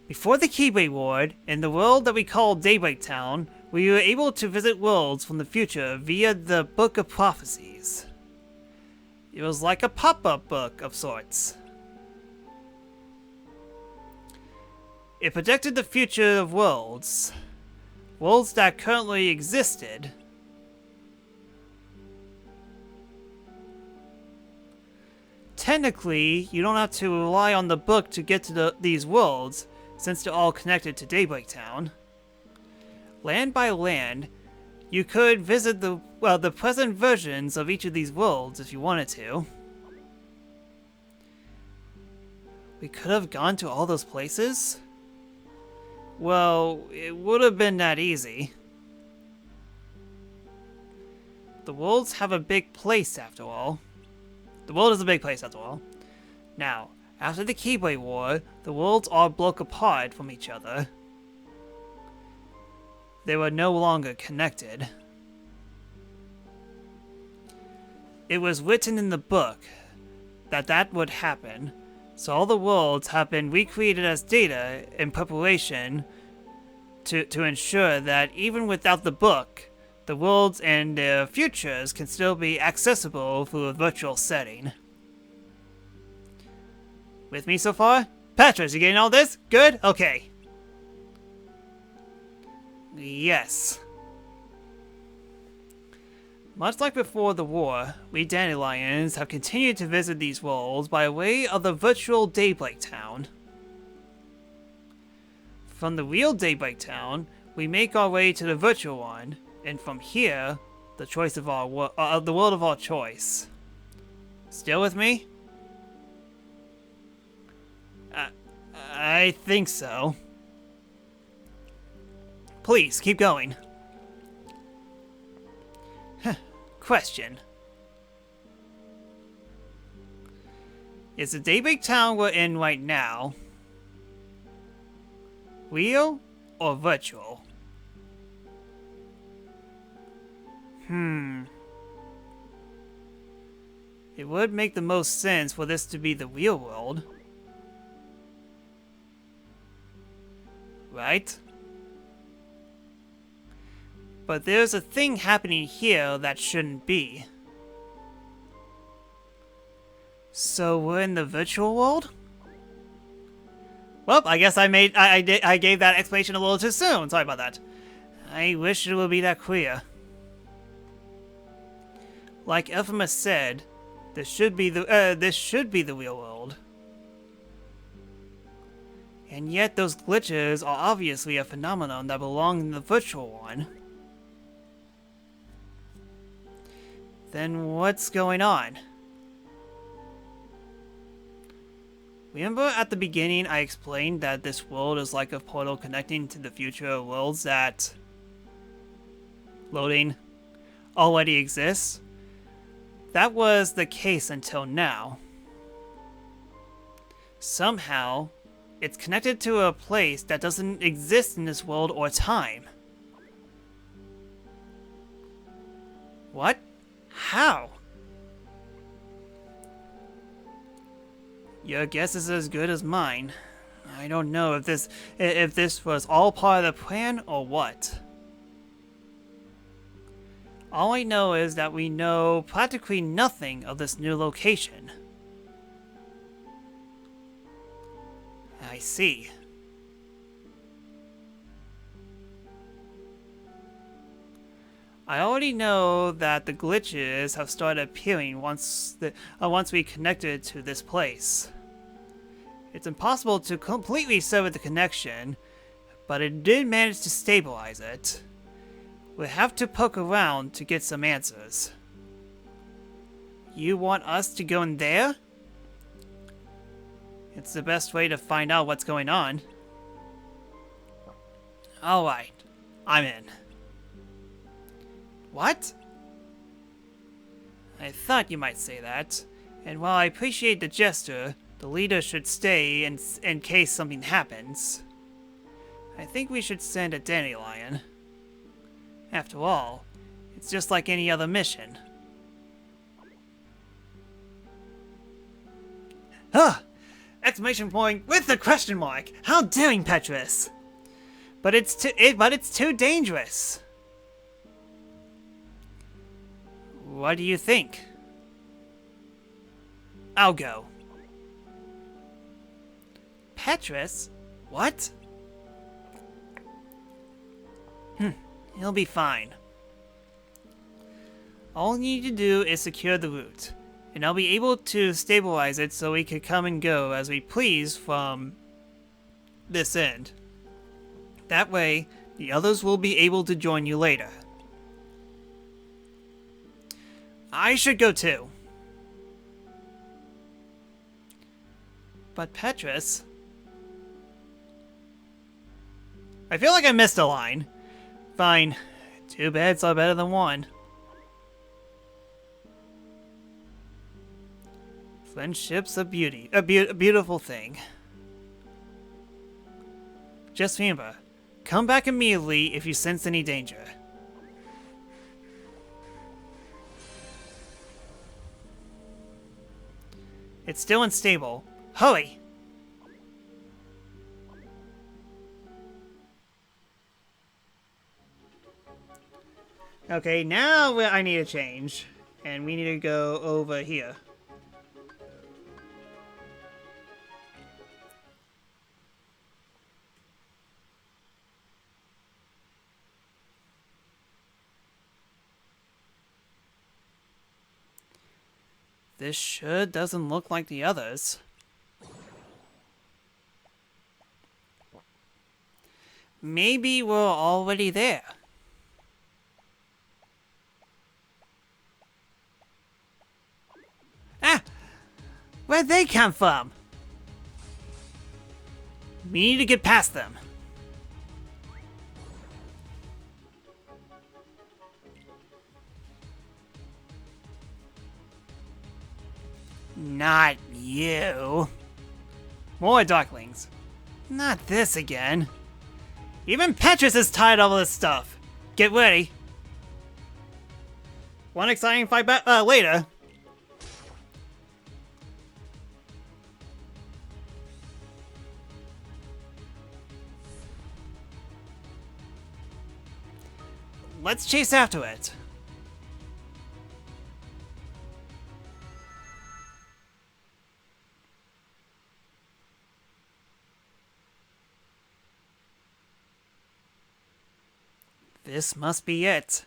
Speaker 1: Before the Keyblade Ward, in the world that we call Daybreak Town, we were able to visit worlds from the future via the Book of Prophecies. It was like a pop-up book of sorts. It projected the future of worlds. Worlds that currently existed. Technically, you don't have to rely on the book to get to these worlds, since they're all connected to Daybreak Town. Land by land, you could visit the present versions of each of these worlds if you wanted to. We could have gone to all those places? Well, it would have been that easy. The worlds have a big place after all. The world is a big place after all. Now, after the Keyblade War, the worlds all broke apart from each other. They were no longer connected. It was written in the book that that would happen, so all the worlds have been recreated as data in preparation to ensure that even without the book, the worlds and their futures can still be accessible through a virtual setting. With me so far? Petrus, you getting all this? Good? Okay. Yes. Much like before the war, we Dandelions have continued to visit these worlds by way of the virtual Daybreak Town. From the real Daybreak Town, we make our way to the virtual one, and from here, the choice of the world of our choice. Still with me? I think so. Please, keep going. Question. Is the Daybreak Town we're in right now real or virtual? It would make the most sense for this to be the real world. Right? But there's a thing happening here that shouldn't be. So we're in the virtual world? Well, I guess I gave that explanation a little too soon. Sorry about that. I wish it would be that clear. Like Elphimus said, this should be the real world. And yet those glitches are obviously a phenomenon that belong in the virtual one. Then what's going on? Remember at the beginning I explained that this world is like a portal connecting to the future worlds that... loading already exists? That was the case until now. Somehow, it's connected to a place that doesn't exist in this world or time. What? How? Your guess is as good as mine. I don't know if this was all part of the plan or what. All I know is that we know practically nothing of this new location. I see. I already know that the glitches have started appearing once we connected to this place. It's impossible to completely sever the connection, but it did manage to stabilize it. We'll have to poke around to get some answers. You want us to go in there? It's the best way to find out what's going on. Alright, I'm in. What? I thought you might say that, and while I appreciate the gesture, the leader should stay in case something happens. I think we should send a dandelion. After all, it's just like any other mission. Huh! Exclamation point with the question mark! How daring, Petrus! But it's too dangerous. What do you think? I'll go. Petrus? What? He'll be fine. All we need to do is secure the route, and I'll be able to stabilize it so we can come and go as we please from this end. That way, the others will be able to join you later. I should go too. But Petrus... I feel like I missed a line. Fine. Two beds are better than one. Friendship's a beautiful thing. Just remember, come back immediately if you sense any danger. It's still unstable. Hurry! Okay, now I need a change. And we need to go over here. This sure doesn't look like the others. Maybe we're already there. Ah! Where'd they come from? We need to get past them. Not you. More Darklings. Not this again. Even Petrus is tired of all this stuff. Get ready. One exciting fight later. let's chase after it. This must be it.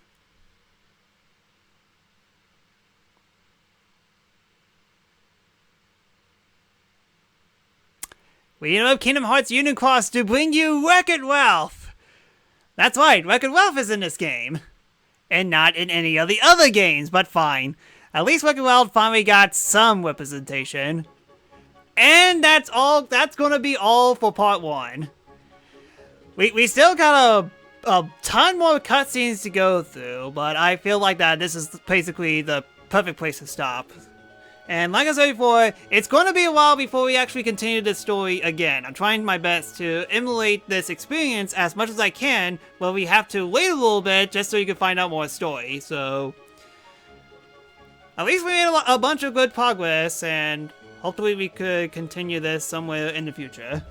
Speaker 1: We have Kingdom Hearts Unicross to bring you Record Wealth! That's right, Record Wealth is in this game. And not in any of the other games, but fine. At least Record Wealth finally got some representation. And that's gonna be all for part 1. We still got a ton more cutscenes to go through, but I feel like that this is basically the perfect place to stop. And like I said before, it's going to be a while before we actually continue this story again. I'm trying my best to emulate this experience as much as I can, but we have to wait a little bit just so you can find out more story. So at least we made a bunch of good progress, and hopefully we could continue this somewhere in the future.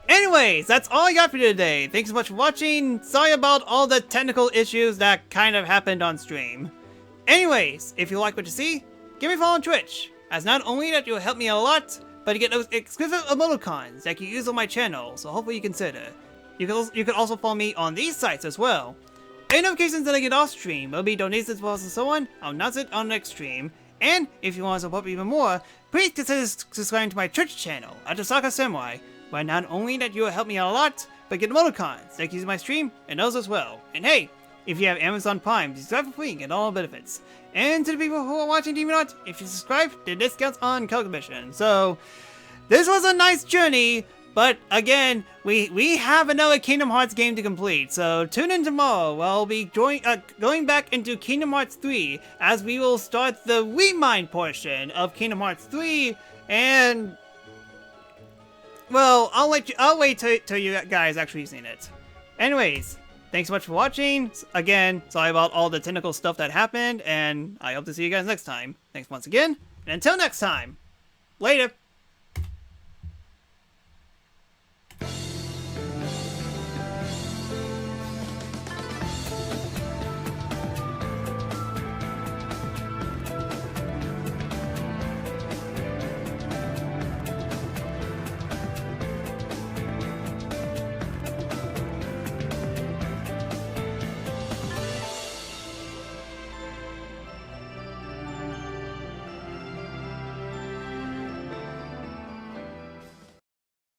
Speaker 1: Anyways, that's all I got for you today. Thanks so much for watching. Sorry about all the technical issues that kind of happened on stream. Anyways, if you like what you see, give me a follow on Twitch, as not only that you'll help me a lot, but you get those exclusive emoticons that you use on my channel, so hopefully you consider. You can also follow me on these sites as well. Any notifications that I get off stream, will be donations as well as so on, I'll announce it on the next stream. And if you want to support me even more, please consider subscribing to my Twitch channel, The-Sakura-Samurai, where not only that you will help me out a lot, but get emoticons that use my stream and those as well. And hey, if you have Amazon Prime, subscribe for free and get all the benefits. And to the people who are watching TV Not, if you subscribe, there are discounts on color commission. So, this was a nice journey, but again, we have another Kingdom Hearts game to complete. So, tune in tomorrow where I'll be going back into Kingdom Hearts 3 as we will start the Remind portion of Kingdom Hearts 3. And, well, I'll wait till you guys actually seen it. Anyways, thanks so much for watching. Again, sorry about all the technical stuff that happened, and I hope to see you guys next time. Thanks once again, and until next time, later!